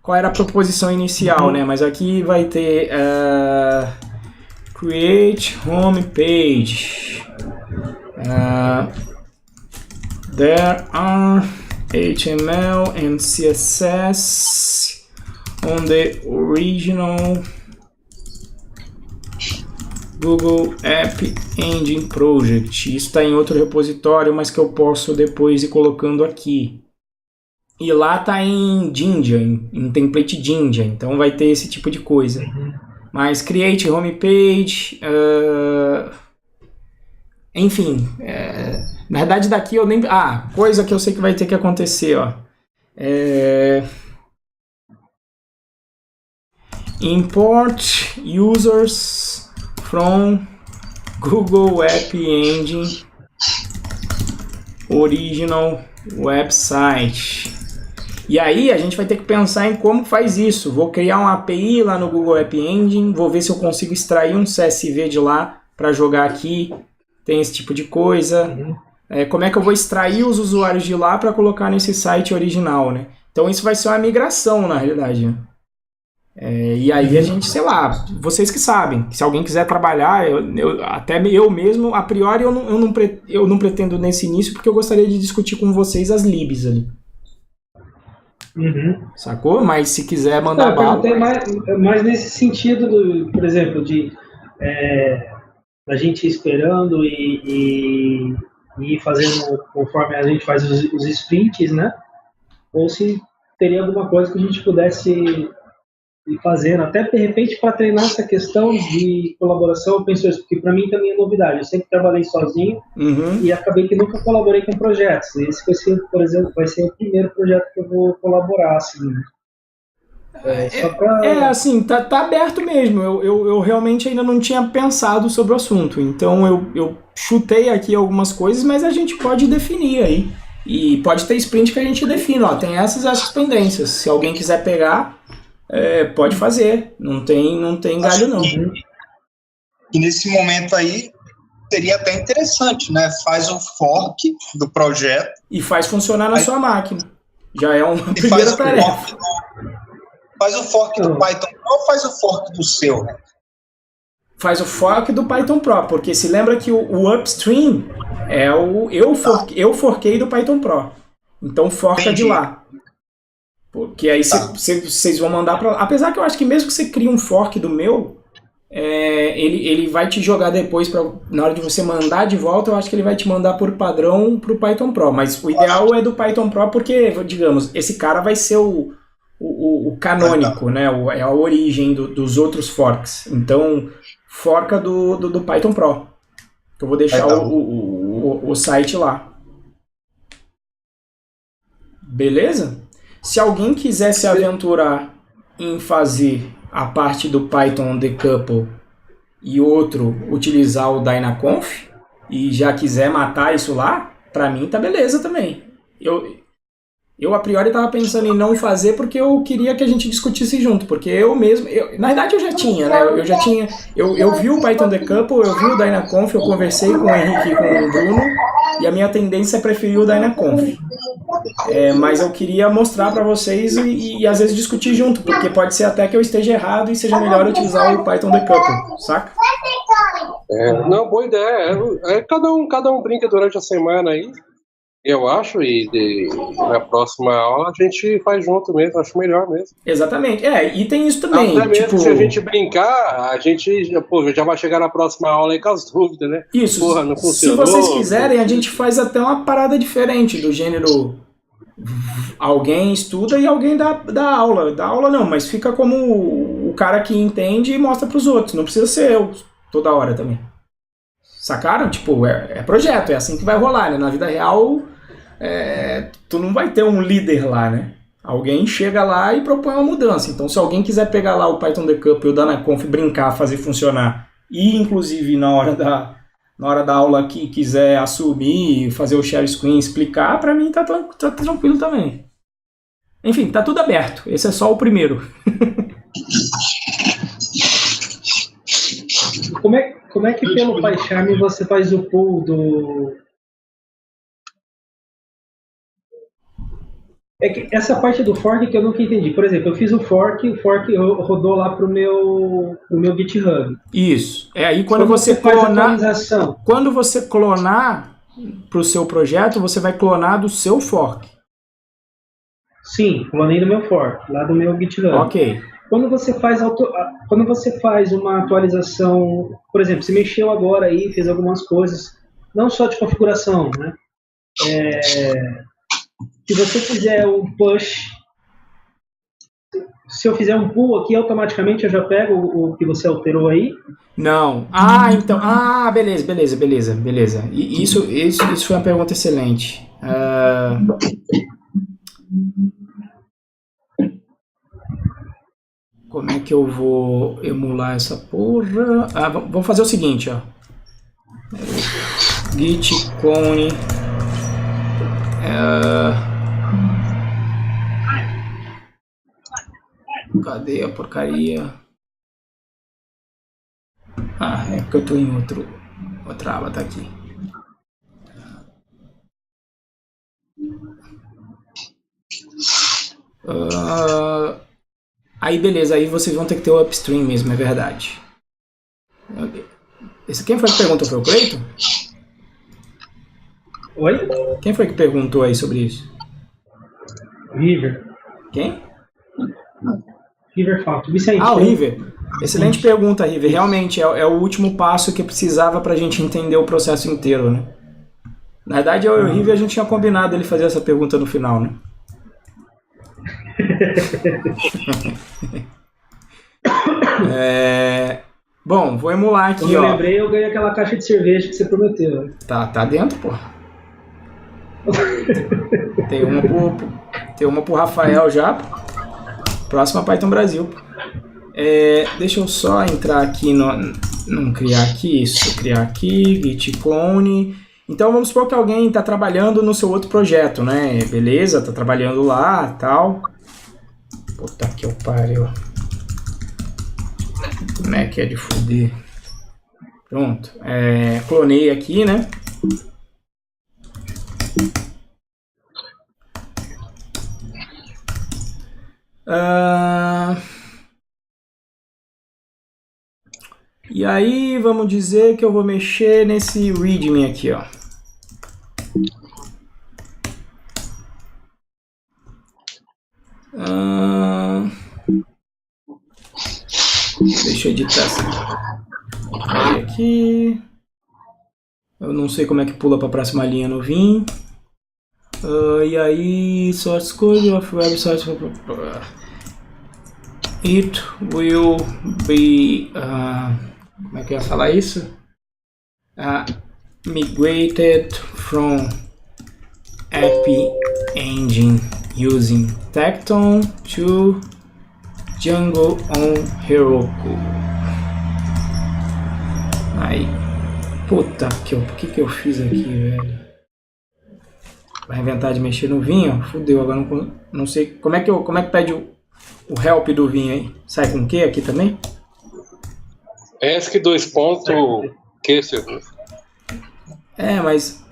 Speaker 1: Qual era a proposição inicial, né? Mas aqui vai ter create home page. There are HTML and CSS on the original Google App Engine Project. Isso está em outro repositório, mas que eu posso depois ir colocando aqui. E lá tá em Jinja, em template Jinja, então vai ter esse tipo de coisa. Mas create homepage, enfim, na verdade daqui eu nem... coisa que eu sei que vai ter que acontecer, ó. Import users from Google App Engine original website. E aí a gente vai ter que pensar em como faz isso. Vou criar uma API lá no Google App Engine, vou ver se eu consigo extrair um CSV de lá para jogar aqui. Tem esse tipo de coisa. Como é que eu vou extrair os usuários de lá para colocar nesse site original, né? Então isso vai ser uma migração, na realidade. E aí a gente, sei lá, vocês que sabem. Se alguém quiser trabalhar, até eu mesmo, a priori eu não pretendo nesse início, porque eu gostaria de discutir com vocês as libs ali. Sacou? Mas se quiser mandar bala...
Speaker 2: mais nesse sentido, por exemplo, de a gente ir esperando e ir fazendo conforme a gente faz os sprints, né? Ou se teria alguma coisa que a gente pudesse ir fazendo, até de repente para treinar essa questão de colaboração open source, porque para mim também é novidade. Eu sempre trabalhei sozinho e acabei que nunca colaborei com projetos. Esse vai ser, por exemplo, vai ser o primeiro projeto que eu vou colaborar, assim, né?
Speaker 1: Assim, tá aberto mesmo. Eu realmente ainda não tinha pensado sobre o assunto. Então eu chutei aqui algumas coisas, mas a gente pode definir aí. E pode ter sprint que a gente define. Ó, tem essas pendências. Se alguém quiser pegar, pode fazer. Não tem galho, não.
Speaker 6: E nesse momento aí, seria até interessante, né? Faz o fork do projeto.
Speaker 1: E faz funcionar na sua máquina. Já é uma primeira tarefa.
Speaker 6: Faz o fork do Python Pro ou faz o fork do seu?
Speaker 1: Faz o fork do Python Pro, porque se lembra que o upstream é eu forquei do Python Pro. Então forca de lá. Porque aí vocês vão mandar para... Apesar que eu acho que mesmo que você crie um fork do meu, ele vai te jogar depois, na hora de você mandar de volta, eu acho que ele vai te mandar por padrão pro Python Pro. Mas o ideal é do Python Pro porque, digamos, esse cara vai ser o canônico, né? É a origem dos outros forks. Então, forca do Python Pro. Que eu vou deixar o site lá. Beleza? Se alguém quiser se aventurar em fazer a parte do Python Decouple e outro utilizar o Dynaconf e já quiser matar isso lá, pra mim tá beleza também. Eu a priori tava pensando em não fazer porque eu queria que a gente discutisse junto, porque eu mesmo, na verdade eu já tinha, né? Eu vi o Python Decouple, eu vi o Dynaconf, eu conversei com o Henrique e com o Bruno, e a minha tendência é preferir o Dynaconf. Mas eu queria mostrar para vocês e às vezes discutir junto, porque pode ser até que eu esteja errado e seja melhor utilizar o Python Decouple, saca?
Speaker 3: Não, boa ideia. Cada um brinca durante a semana aí, eu acho, e na próxima aula a gente faz junto mesmo, acho melhor mesmo.
Speaker 1: Exatamente, e tem isso também.
Speaker 3: Até mesmo se a gente brincar, a gente já vai chegar na próxima aula aí com as dúvidas, né?
Speaker 1: Isso,
Speaker 3: Porra, não funcionou.
Speaker 1: Se vocês quiserem, a gente faz até uma parada diferente, do gênero alguém estuda e alguém dá aula. Dá aula não, mas fica como o cara que entende e mostra pros outros, não precisa ser eu toda hora também. Sacaram? Tipo, é projeto, é assim que vai rolar, né? Na vida real, tu não vai ter um líder lá, né? Alguém chega lá e propõe uma mudança. Então, se alguém quiser pegar lá o Python Decouple e o Dynaconf, brincar, fazer funcionar, e inclusive na hora da aula aqui quiser assumir, fazer o share screen, explicar, pra mim tá tranquilo também. Enfim, tá tudo aberto. Esse é só o primeiro.
Speaker 2: Como é que pelo PyCharm você faz o pull do... É que essa parte do fork que eu nunca entendi. Por exemplo, eu fiz o fork rodou lá pro meu GitHub.
Speaker 1: Isso. Aí quando você clonar... Quando você clonar pro seu projeto, você vai clonar do seu fork.
Speaker 2: Sim, clonei no meu fork, lá do meu GitHub.
Speaker 1: Ok.
Speaker 2: Quando você faz uma atualização, por exemplo, você mexeu agora aí, fez algumas coisas, não só de configuração, né? Se você fizer um push, se eu fizer um pull aqui, automaticamente eu já pego o que você alterou aí?
Speaker 1: Não. Então. Beleza. E isso foi uma pergunta excelente. Como é que eu vou emular essa porra? Vamos fazer o seguinte, ó. Git clone. Cadê a porcaria? É porque eu tô em outra aba, tá aqui. Aí beleza, aí vocês vão ter que ter o upstream mesmo, é verdade. Quem foi que perguntou? Foi o Cleiton?
Speaker 2: Oi?
Speaker 1: Quem foi que perguntou aí sobre isso?
Speaker 2: River.
Speaker 1: Quem?
Speaker 2: River Fato. Vicente.
Speaker 1: O River. Excelente pergunta, River. Realmente é o último passo que precisava pra gente entender o processo inteiro, né? Na verdade, eu e o River a gente tinha combinado ele fazer essa pergunta no final, né? Bom, vou emular aqui,
Speaker 2: eu lembrei, eu ganhei aquela caixa de cerveja que você prometeu. Né?
Speaker 1: Tá dentro, pô. Tem uma pro Rafael já. Próxima Python Brasil. Deixa eu só entrar aqui não criar aqui, isso, criar aqui, git clone. Então vamos supor que alguém está trabalhando no seu outro projeto, né? Beleza, tá trabalhando lá e tal. Puta que eu pariu. Como é que é de foder? Pronto. Clonei aqui, né? E aí, vamos dizer que eu vou mexer nesse readme aqui, ó. Deixa eu editar aqui. Eu não sei como é que pula para a próxima linha no Vim. E aí, source code of web source. It will be. Como é que eu ia falar isso? Migrated from App Engine using Tekton to Django on Heroku. Aí, puta, por que eu fiz aqui, velho? Vai inventar de mexer no vinho? Fudeu, agora não sei. Como é que pede o help do vinho aí? Sai com o que aqui também?
Speaker 3: ESC 2 ponto que, senhor?
Speaker 1: Mas...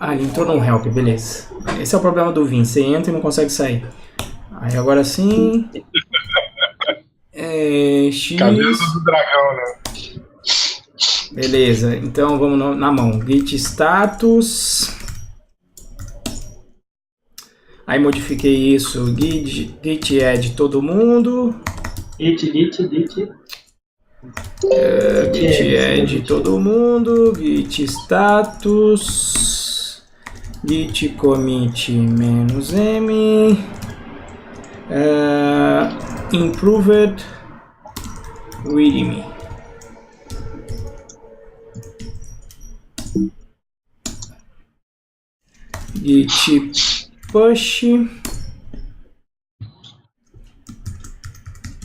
Speaker 1: ele entrou no help, beleza. Esse é o problema do vinho, você entra e não consegue sair. Aí agora sim... X...
Speaker 4: Cabeça do dragão, né?
Speaker 1: Beleza, então vamos na mão. Git status. Aí modifiquei isso. Git add todo mundo.
Speaker 2: Git
Speaker 1: add todo mundo. Git status. Git commit -m. Improved readme. Git push.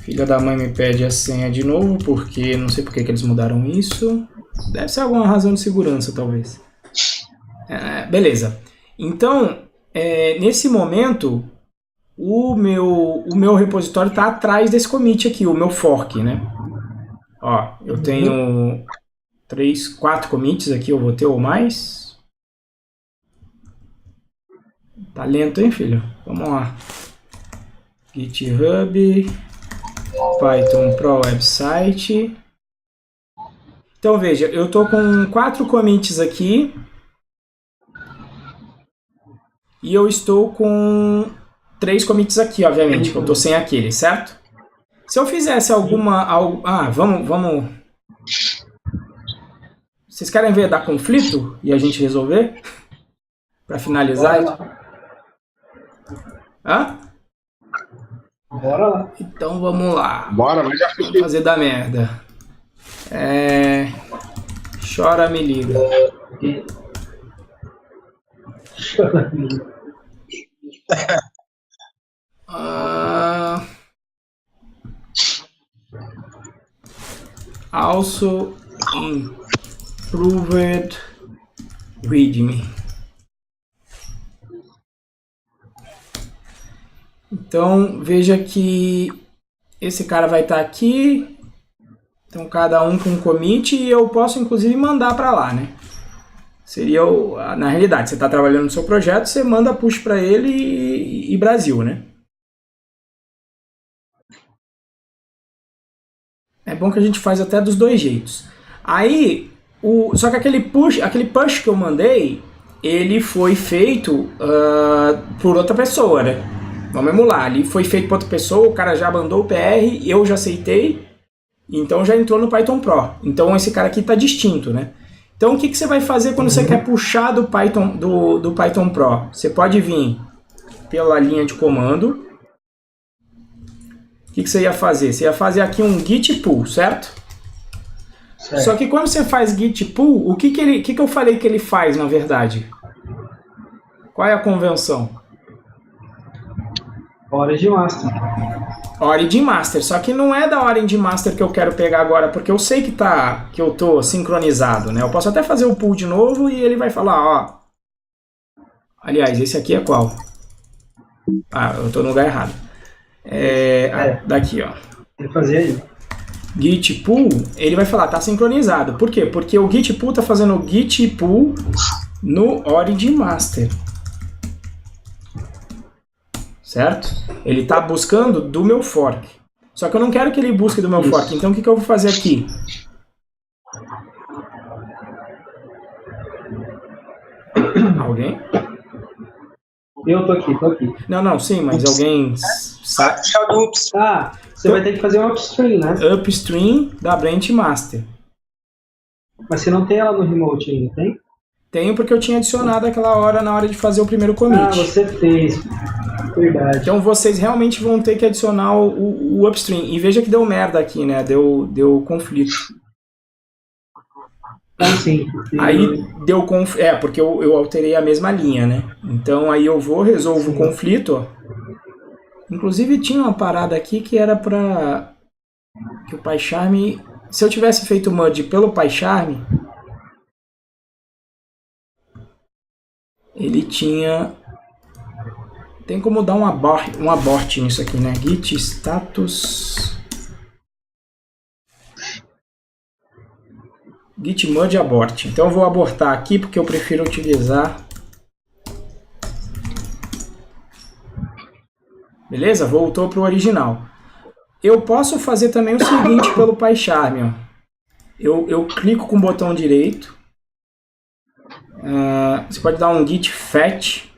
Speaker 1: Filha da mãe me pede a senha de novo, porque não sei porque que eles mudaram isso. Deve ser alguma razão de segurança, talvez. Beleza. Então, nesse momento, o meu repositório está atrás desse commit aqui, o meu fork, né? Ó, eu tenho 4 commits aqui, eu vou ter ou mais. Tá lento, hein, filho? Vamos lá. GitHub, Python Pro Website. Então, veja, eu tô com 4 commits aqui. E eu estou com 3 commits aqui, obviamente, que eu tô sem aquele, certo? Se eu fizesse vamos... Vocês querem ver dar conflito e a gente resolver? Para finalizar?
Speaker 2: Bora lá.
Speaker 1: Então vamos lá.
Speaker 4: Bora, mas já fiz.
Speaker 1: Fazer da merda. Chora, me liga.
Speaker 2: Chora, me liga.
Speaker 1: Also improved readme. Então, veja que esse cara vai estar aqui. Então, cada um com um commit e eu posso, inclusive, mandar para lá, né? Seria, na realidade, você está trabalhando no seu projeto, você manda push para ele e Brasil, né? É bom que a gente faz até dos dois jeitos. Aí, só que aquele push que eu mandei, ele foi feito por outra pessoa, né? Vamos emular, ali foi feito por outra pessoa, o cara já mandou o PR, eu já aceitei, então já entrou no Python Pro. Então esse cara aqui está distinto, né? Então o que você vai fazer quando você quer puxar do Python Pro? Você pode vir pela linha de comando. O que você ia fazer? Você ia fazer aqui um git pull, certo? Só que quando você faz git pull, o que eu falei que ele faz, na verdade? Qual é a convenção?
Speaker 2: Origin Master.
Speaker 1: Origin Master, só que não é da Origin Master que eu quero pegar agora, porque eu sei que eu tô sincronizado, né? Eu posso até fazer o pull de novo e ele vai falar, ó. Aliás, esse aqui é qual? Eu tô no lugar errado. Daqui, ó.
Speaker 2: Ele fazia aí.
Speaker 1: Git pull, ele vai falar, tá sincronizado. Por quê? Porque o git pull tá fazendo o git pull no Origin Master. Certo? Ele está buscando do meu fork. Só que eu não quero que ele busque do meu fork. Então o que eu vou fazer aqui? Alguém?
Speaker 2: Eu tô aqui.
Speaker 1: Não, sim, mas alguém sabe?
Speaker 2: Você vai ter que fazer um upstream, né?
Speaker 1: Upstream da branch master.
Speaker 2: Mas você não tem ela no remote ainda, tem?
Speaker 1: Tenho porque eu tinha adicionado aquela hora na hora de fazer o primeiro commit.
Speaker 2: Você fez. Verdade.
Speaker 1: Então vocês realmente vão ter que adicionar o upstream. E veja que deu merda aqui, né? Deu conflito.
Speaker 2: Assim,
Speaker 1: Aí deu porque eu alterei a mesma linha, né? Então aí eu resolvo o conflito, ó. Inclusive tinha uma parada aqui que era pra que o PyCharm, se eu tivesse feito o merge pelo PyCharm, ele tinha, tem como dar um abort nisso aqui, né? Git status git merge abort. Então eu vou abortar aqui porque eu prefiro utilizar. Beleza? Voltou para o original. Eu posso fazer também o seguinte pelo PyCharm. Ó. Eu clico com o botão direito. Você pode dar um git fetch.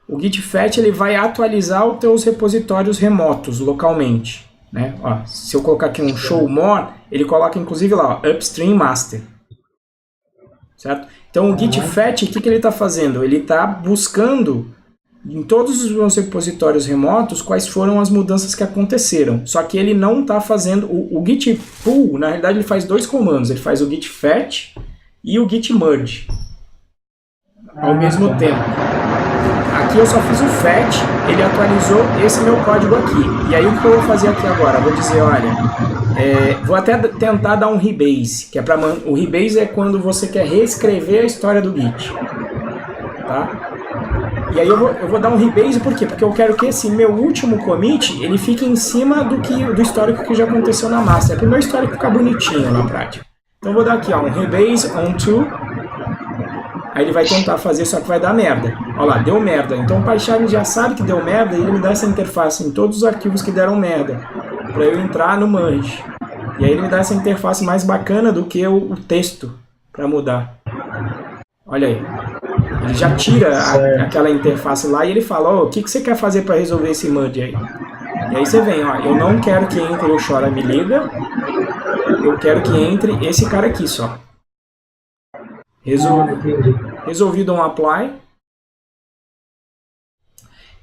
Speaker 1: O git fetch ele vai atualizar os teus repositórios remotos localmente. Né? Ó, se eu colocar aqui um show more, ele coloca inclusive lá, ó, upstream master. Certo? Então o git fetch, o que ele está fazendo? Ele está buscando em todos os meus repositórios remotos quais foram as mudanças que aconteceram. Só que ele não está fazendo... O git pull, na realidade, ele faz dois comandos. Ele faz o git fetch e o git merge ao mesmo tempo. Aqui eu só fiz o fetch, ele atualizou esse meu código aqui. E aí o que eu vou fazer aqui agora? Eu vou dizer, olha, vou até tentar dar um rebase, que é para o rebase é quando você quer reescrever a história do Git. Tá? E aí eu vou dar um rebase por quê? Porque eu quero que esse meu último commit, ele fique em cima do histórico que já aconteceu na master. É para o meu histórico ficar bonitinho na prática. Então eu vou dar aqui, ó, um rebase on2. Aí ele vai tentar fazer, só que vai dar merda. Olha lá, deu merda. Então o PyCharm já sabe que deu merda e ele me dá essa interface em todos os arquivos que deram merda. Para eu entrar no merge. E aí ele me dá essa interface mais bacana do que o texto para mudar. Olha aí. Ele já tira aquela interface lá e ele fala, o que você quer fazer para resolver esse merge aí? E aí você vem, ó, eu não quero que entre o Chora Me Liga, eu quero que entre esse cara aqui só. Resolvido um apply.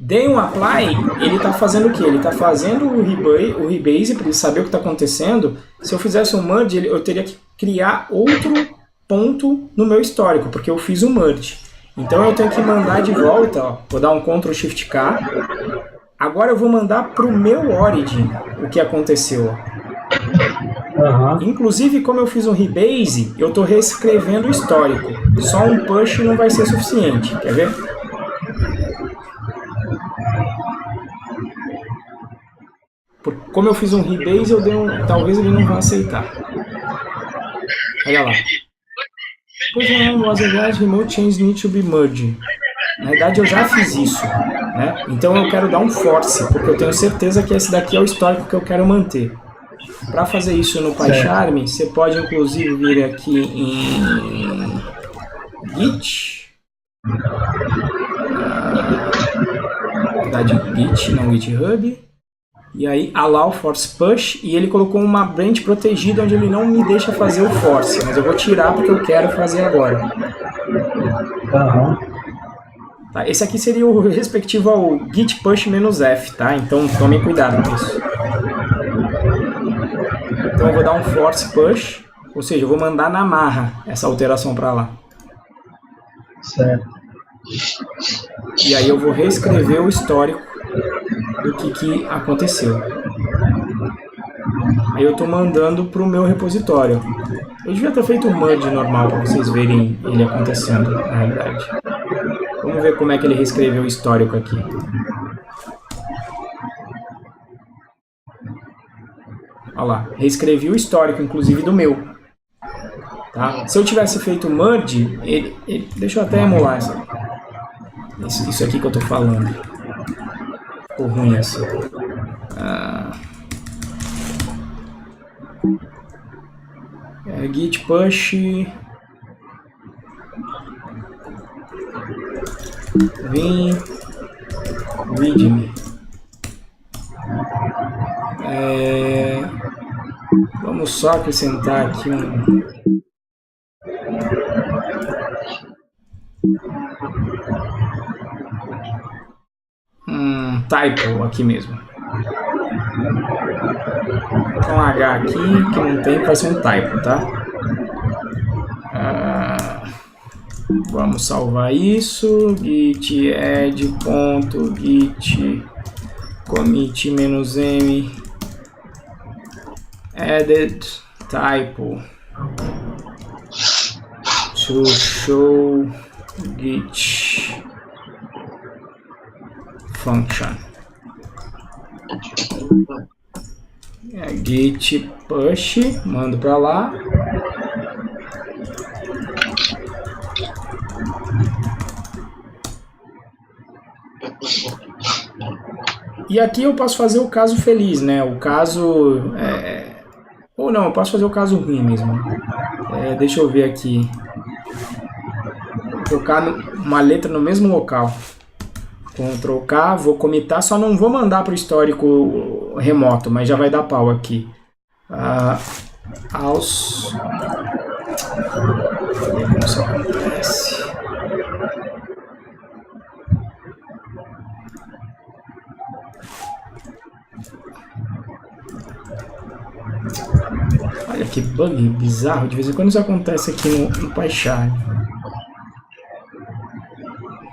Speaker 1: Dei um apply, ele está fazendo o que? Ele está fazendo o rebase para ele saber o que está acontecendo. Se eu fizesse um merge, eu teria que criar outro ponto no meu histórico, porque eu fiz o merge. Então eu tenho que mandar de volta, ó, vou dar um Ctrl Shift K. Agora eu vou mandar para o meu origin o que aconteceu. Ó. Inclusive, como eu fiz um rebase, eu estou reescrevendo o histórico. Só um push não vai ser suficiente. Quer ver? Como eu fiz um rebase, talvez ele não vá aceitar. Olha lá. Pois não, was a remote change need to be merged. Na verdade, eu já fiz isso. Né? Então eu quero dar um force, porque eu tenho certeza que esse daqui é o histórico que eu quero manter. Para fazer isso no PyCharm, você pode inclusive vir aqui em Git. Na verdade, Git, não GitHub. E aí, allow force push. E ele colocou uma branch protegida onde ele não me deixa fazer o force. Mas eu vou tirar porque eu quero fazer agora. Tá, esse aqui seria o respectivo ao git push -f, tá? Então tomem cuidado com isso. Então eu vou dar um force push, ou seja, eu vou mandar na marra essa alteração para lá.
Speaker 2: Certo.
Speaker 1: E aí eu vou reescrever o histórico do que aconteceu. Aí eu estou mandando para o meu repositório. Eu devia ter feito um merge normal para vocês verem ele acontecendo, na realidade. Vamos ver como é que ele reescreveu o histórico aqui. Olha lá, reescrevi o histórico, inclusive do meu. Tá? Se eu tivesse feito merge, deixa eu até emular isso aqui que eu estou falando. Ficou ruim assim. Git push. Vim. Readme. Vamos só acrescentar aqui um typo aqui mesmo. Então H aqui, que não tem, vai ser um typo, tá? Vamos salvar isso. Git add.git commit -m added typo to show git function. Git push, mando para lá. E aqui eu posso fazer o caso feliz, né? O caso... Ou não, eu posso fazer o caso ruim mesmo. Deixa eu ver aqui. Vou colocar uma letra no mesmo local. Ctrl K, vou comitar, só não vou mandar para o histórico remoto, mas já vai dar pau aqui. Als... Como isso acontece? Olha que bug bizarro, de vez em quando isso acontece aqui no PyCharm.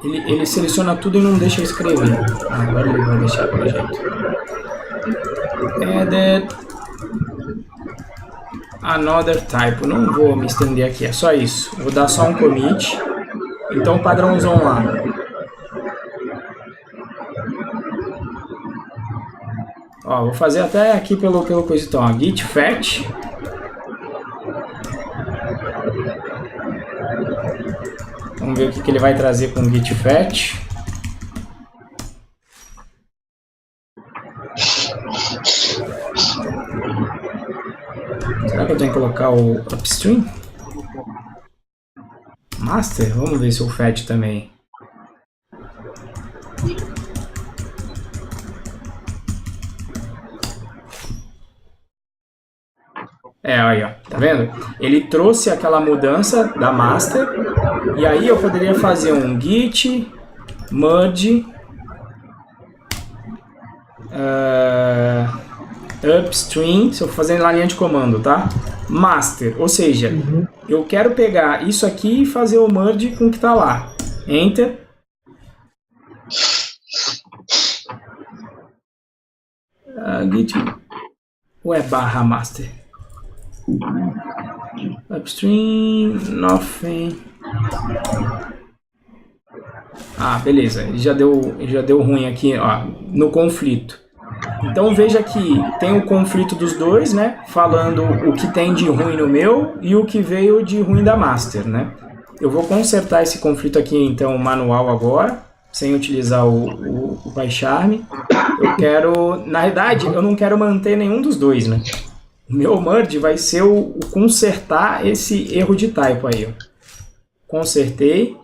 Speaker 1: Ele seleciona tudo e não deixa eu escrever. Agora ele vai deixar pelo jeito. Added another type. Não vou me estender aqui, é só isso. Vou dar só um commit. Então padrãozão lá. Ó, vou fazer até aqui pelo coisa então, ó, git fetch. Vamos ver o que ele vai trazer com o git fetch. Será que eu tenho que colocar o upstream? Master? Vamos ver se o fetch também. Aí, ó, tá vendo? Ele trouxe aquela mudança da master, e aí eu poderia fazer um git merge upstream, se eu for fazer na linha de comando, tá? Master, ou seja, eu quero pegar isso aqui e fazer o merge com o que tá lá. Enter. Git barra master. Upstream, nothing. Beleza, ele já deu ruim aqui, ó, no conflito. Então veja que tem o conflito dos dois, né? Falando o que tem de ruim no meu e o que veio de ruim da master, né? Eu vou consertar esse conflito aqui, então, manual agora, sem utilizar o PyCharm. Eu quero, na verdade, eu não quero manter nenhum dos dois, né? O meu merge vai ser o consertar esse erro de typo aí, ó. Consertei.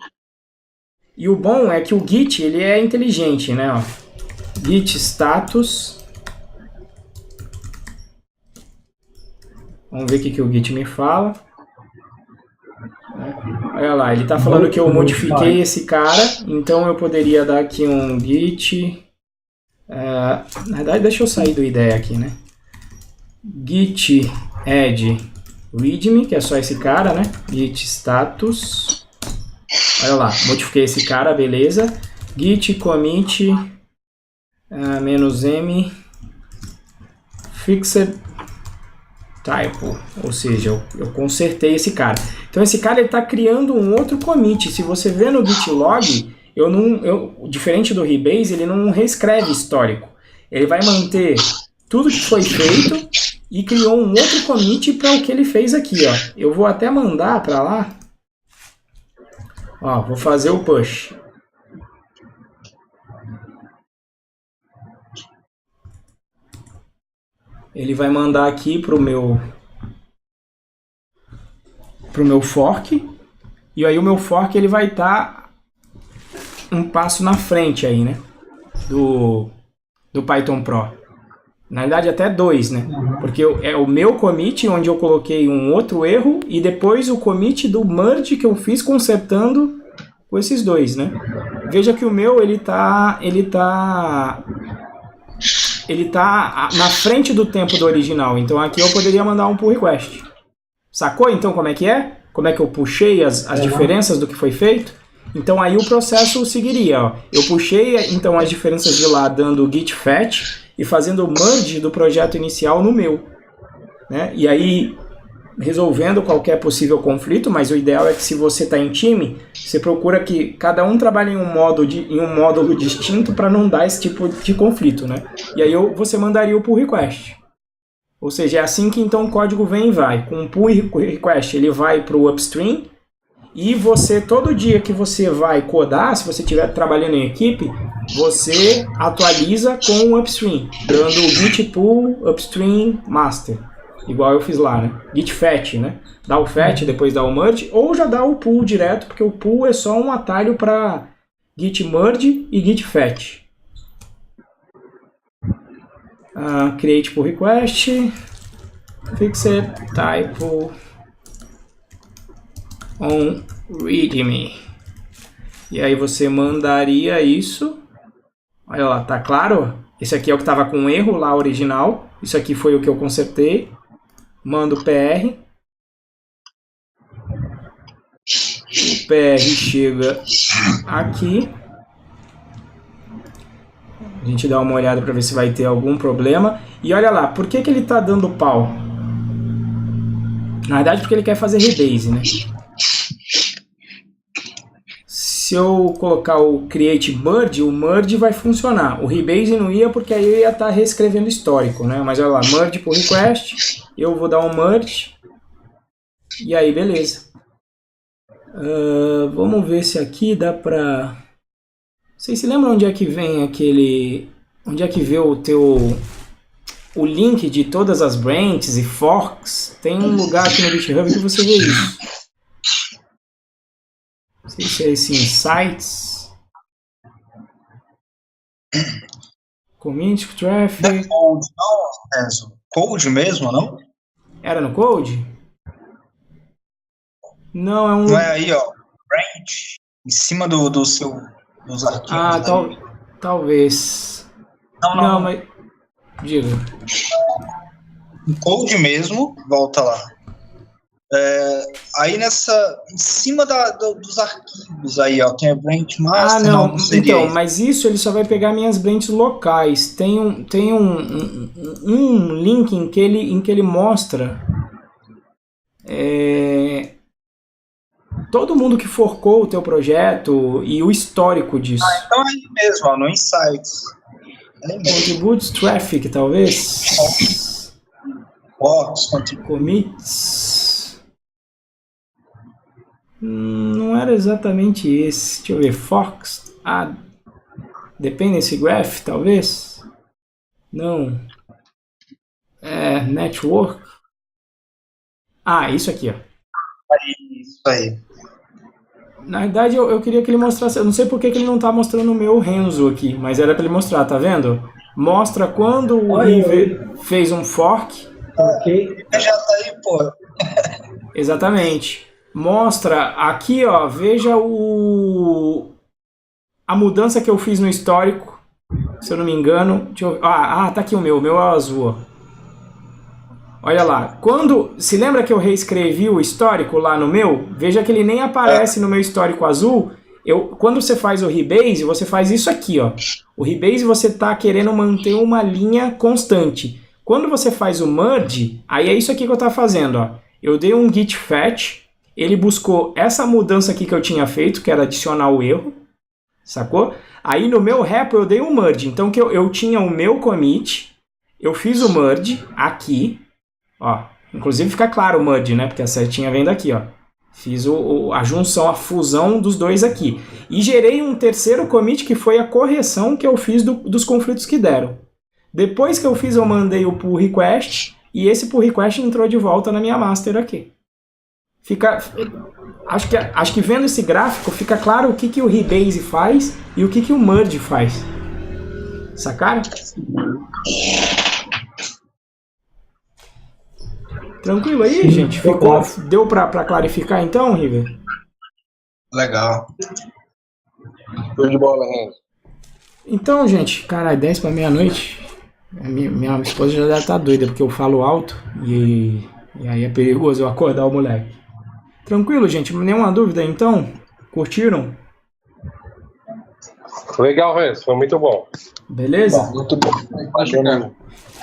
Speaker 1: E o bom é que o Git, ele é inteligente, né? Ó. Git status. Vamos ver o que o Git me fala. Olha lá, ele está falando que eu modifiquei esse cara, então eu poderia dar aqui um Git. Na verdade, deixa eu sair do IDE aqui, né? Git add readme, que é só esse cara, né? Git status. Olha lá, modifiquei esse cara, beleza. Git commit -m fixed typo, ou seja, eu consertei esse cara. Então esse cara está criando um outro commit. Se você vê no git log, diferente do Rebase, ele não reescreve histórico. Ele vai manter tudo que foi feito e criou um outro commit para o que ele fez aqui, ó. Eu vou até mandar para lá. Ó, vou fazer o push. Ele vai mandar aqui pro meu fork. E aí o meu fork ele vai estar um passo na frente aí, né? Do Python Pro. Na verdade até dois, né? Porque é o meu commit onde eu coloquei um outro erro e depois o commit do merge que eu fiz consertando com esses dois, né? Veja que o meu ele tá na frente do tempo do original. Então aqui eu poderia mandar um pull request. Sacou então como é que é? como é que eu puxei as diferenças do que foi feito? Então aí o processo seguiria, ó. Eu puxei então as diferenças de lá dando git fetch e fazendo o merge do projeto inicial no meu, né? E aí resolvendo qualquer possível conflito, mas o ideal é que se você está em time, você procura que cada um trabalhe em um módulo distinto para não dar esse tipo de conflito, né? E aí você mandaria o pull request. Ou seja, é assim que então o código vem e vai. Com o pull request ele vai para o upstream e você, todo dia que você vai codar, se você estiver trabalhando em equipe, você atualiza com o upstream, dando o git pull upstream master. Igual eu fiz lá, né? Git fetch, né? Dá o fetch, depois dá o merge, ou já dá o pull direto, porque o pull é só um atalho para git merge e git fetch. Create pull request, fixed type on readme. E aí você mandaria isso. Olha lá, tá claro? Esse aqui é o que estava com erro lá original. Isso aqui foi o que eu consertei. Mando PR. O PR chega aqui. A gente dá uma olhada para ver se vai ter algum problema. E olha lá, por que ele está dando pau? Na verdade, porque ele quer fazer rebase, né? Se eu colocar o create merge, o merge vai funcionar. O rebase não ia, porque aí eu ia estar reescrevendo histórico, né? Mas olha lá, merge por request, eu vou dar um merge, e aí beleza. Vamos ver se aqui dá pra... Vocês se lembram onde é que vem aquele... Onde é que vê o link de todas as branches e forks? Tem um lugar aqui no GitHub que você vê isso. Não sei se é esse Insights. Community Traffic.
Speaker 6: Não é Code, não, Enzo? Code mesmo, não?
Speaker 1: Era no Code? Não, é um...
Speaker 6: Não é aí, ó. Branch. Em cima dos arquivos.
Speaker 1: Talvez. Não, mas... Diga.
Speaker 6: Em Code mesmo, volta lá. Aí em cima dos arquivos aí, ó, tem a branch master,
Speaker 1: não seria então, isso. Mas isso ele só vai pegar minhas branches locais. Tem um link em que ele mostra todo mundo que forcou o teu projeto e o histórico disso.
Speaker 6: Então é aí mesmo, ó, no Insights.
Speaker 1: Contributes Traffic, talvez. Commits. Não era exatamente esse. Deixa eu ver. Forks. Dependency Graph, talvez? Não. Network. Isso aqui, ó.
Speaker 6: Isso aí.
Speaker 1: Na verdade, eu queria que ele mostrasse... Eu não sei por que ele não está mostrando o meu Renzo aqui, mas era para ele mostrar, tá vendo? Mostra quando o River fez um fork.
Speaker 2: Ok.
Speaker 6: Já tá aí, pô.
Speaker 1: Exatamente. Mostra aqui, ó, veja a mudança que eu fiz no histórico, se eu não me engano. Deixa eu... tá aqui o meu é o azul, ó. Olha lá, se lembra que eu reescrevi o histórico lá no meu? Veja que ele nem aparece no meu histórico azul. Quando você faz o rebase, você faz isso aqui, ó. O rebase você está querendo manter uma linha constante. Quando você faz o merge, aí é isso aqui que eu estava fazendo, ó. Eu dei um git fetch, ele buscou essa mudança aqui que eu tinha feito, que era adicionar o erro, sacou? Aí no meu repo eu dei um merge, então que eu tinha o meu commit, eu fiz o merge aqui, ó, inclusive fica claro o merge, né, porque a setinha vem daqui, ó. Fiz a junção, a fusão dos dois aqui. E gerei um terceiro commit que foi a correção que eu fiz dos conflitos que deram. Depois que eu fiz, eu mandei o pull request e esse pull request entrou de volta na minha master aqui. Acho que vendo esse gráfico fica claro o que o rebase faz e o que o merge faz. Sacaram? Tranquilo aí, gente? Deu pra clarificar então, River?
Speaker 6: Legal.
Speaker 5: Show de bola, Renzo.
Speaker 1: Então, gente, caralho, 10 pra meia-noite. Minha esposa já deve estar doida porque eu falo alto e aí é perigoso eu acordar o moleque. Tranquilo, gente? Nenhuma dúvida, então? Curtiram?
Speaker 3: Legal, Renzo, foi muito bom.
Speaker 1: Beleza?
Speaker 5: Muito bom.
Speaker 3: Bacana.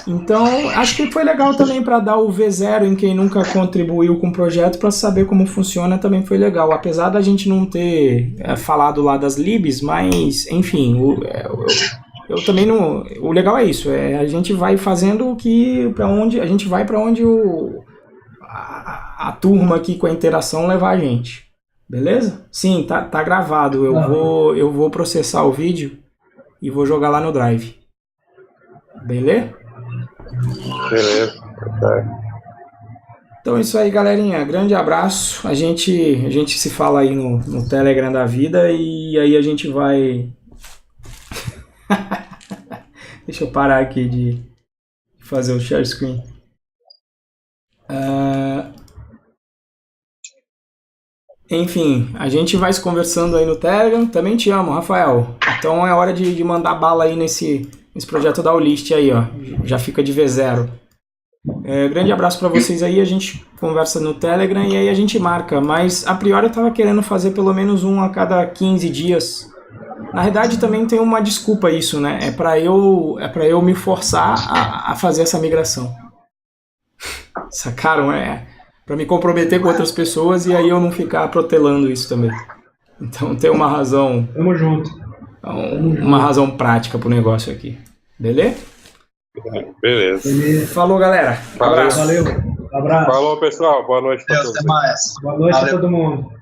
Speaker 1: Então, acho que foi legal também para dar o V0 em quem nunca contribuiu com o projeto para saber como funciona, também foi legal. Apesar da gente não ter falado lá das libs, mas, enfim, eu também não... O legal é isso, a gente vai fazendo o que... Para onde a gente vai, para onde a turma aqui com a interação levar a gente. Beleza? Sim, tá gravado. Eu vou processar o vídeo e vou jogar lá no Drive. Beleza?
Speaker 3: Beleza.
Speaker 1: Então é isso aí, galerinha. Grande abraço. A gente se fala aí no Telegram da vida e aí a gente vai... Deixa eu parar aqui de fazer o share screen. Enfim, a gente vai se conversando aí no Telegram. Também te amo, Rafael. Então é hora de mandar bala aí nesse projeto da Olist aí, ó. Já fica de V0. Grande abraço pra vocês aí. A gente conversa no Telegram e aí a gente marca. Mas a priori eu tava querendo fazer pelo menos um a cada 15 dias. Na verdade também tem uma desculpa isso, né? É pra eu me forçar a fazer essa migração. Sacaram? Pra me comprometer com outras pessoas e aí eu não ficar protelando isso também. Então tem uma razão.
Speaker 2: Tamo junto.
Speaker 1: Uma razão prática pro negócio aqui. Beleza?
Speaker 3: Beleza.
Speaker 1: Falou, galera.
Speaker 3: Valeu.
Speaker 1: Abraço.
Speaker 2: Valeu. Abraço.
Speaker 3: Falou, pessoal. Boa noite pra
Speaker 6: Deus,
Speaker 3: todos.
Speaker 6: até mais.
Speaker 2: Boa noite
Speaker 6: Valeu.
Speaker 2: a todo mundo.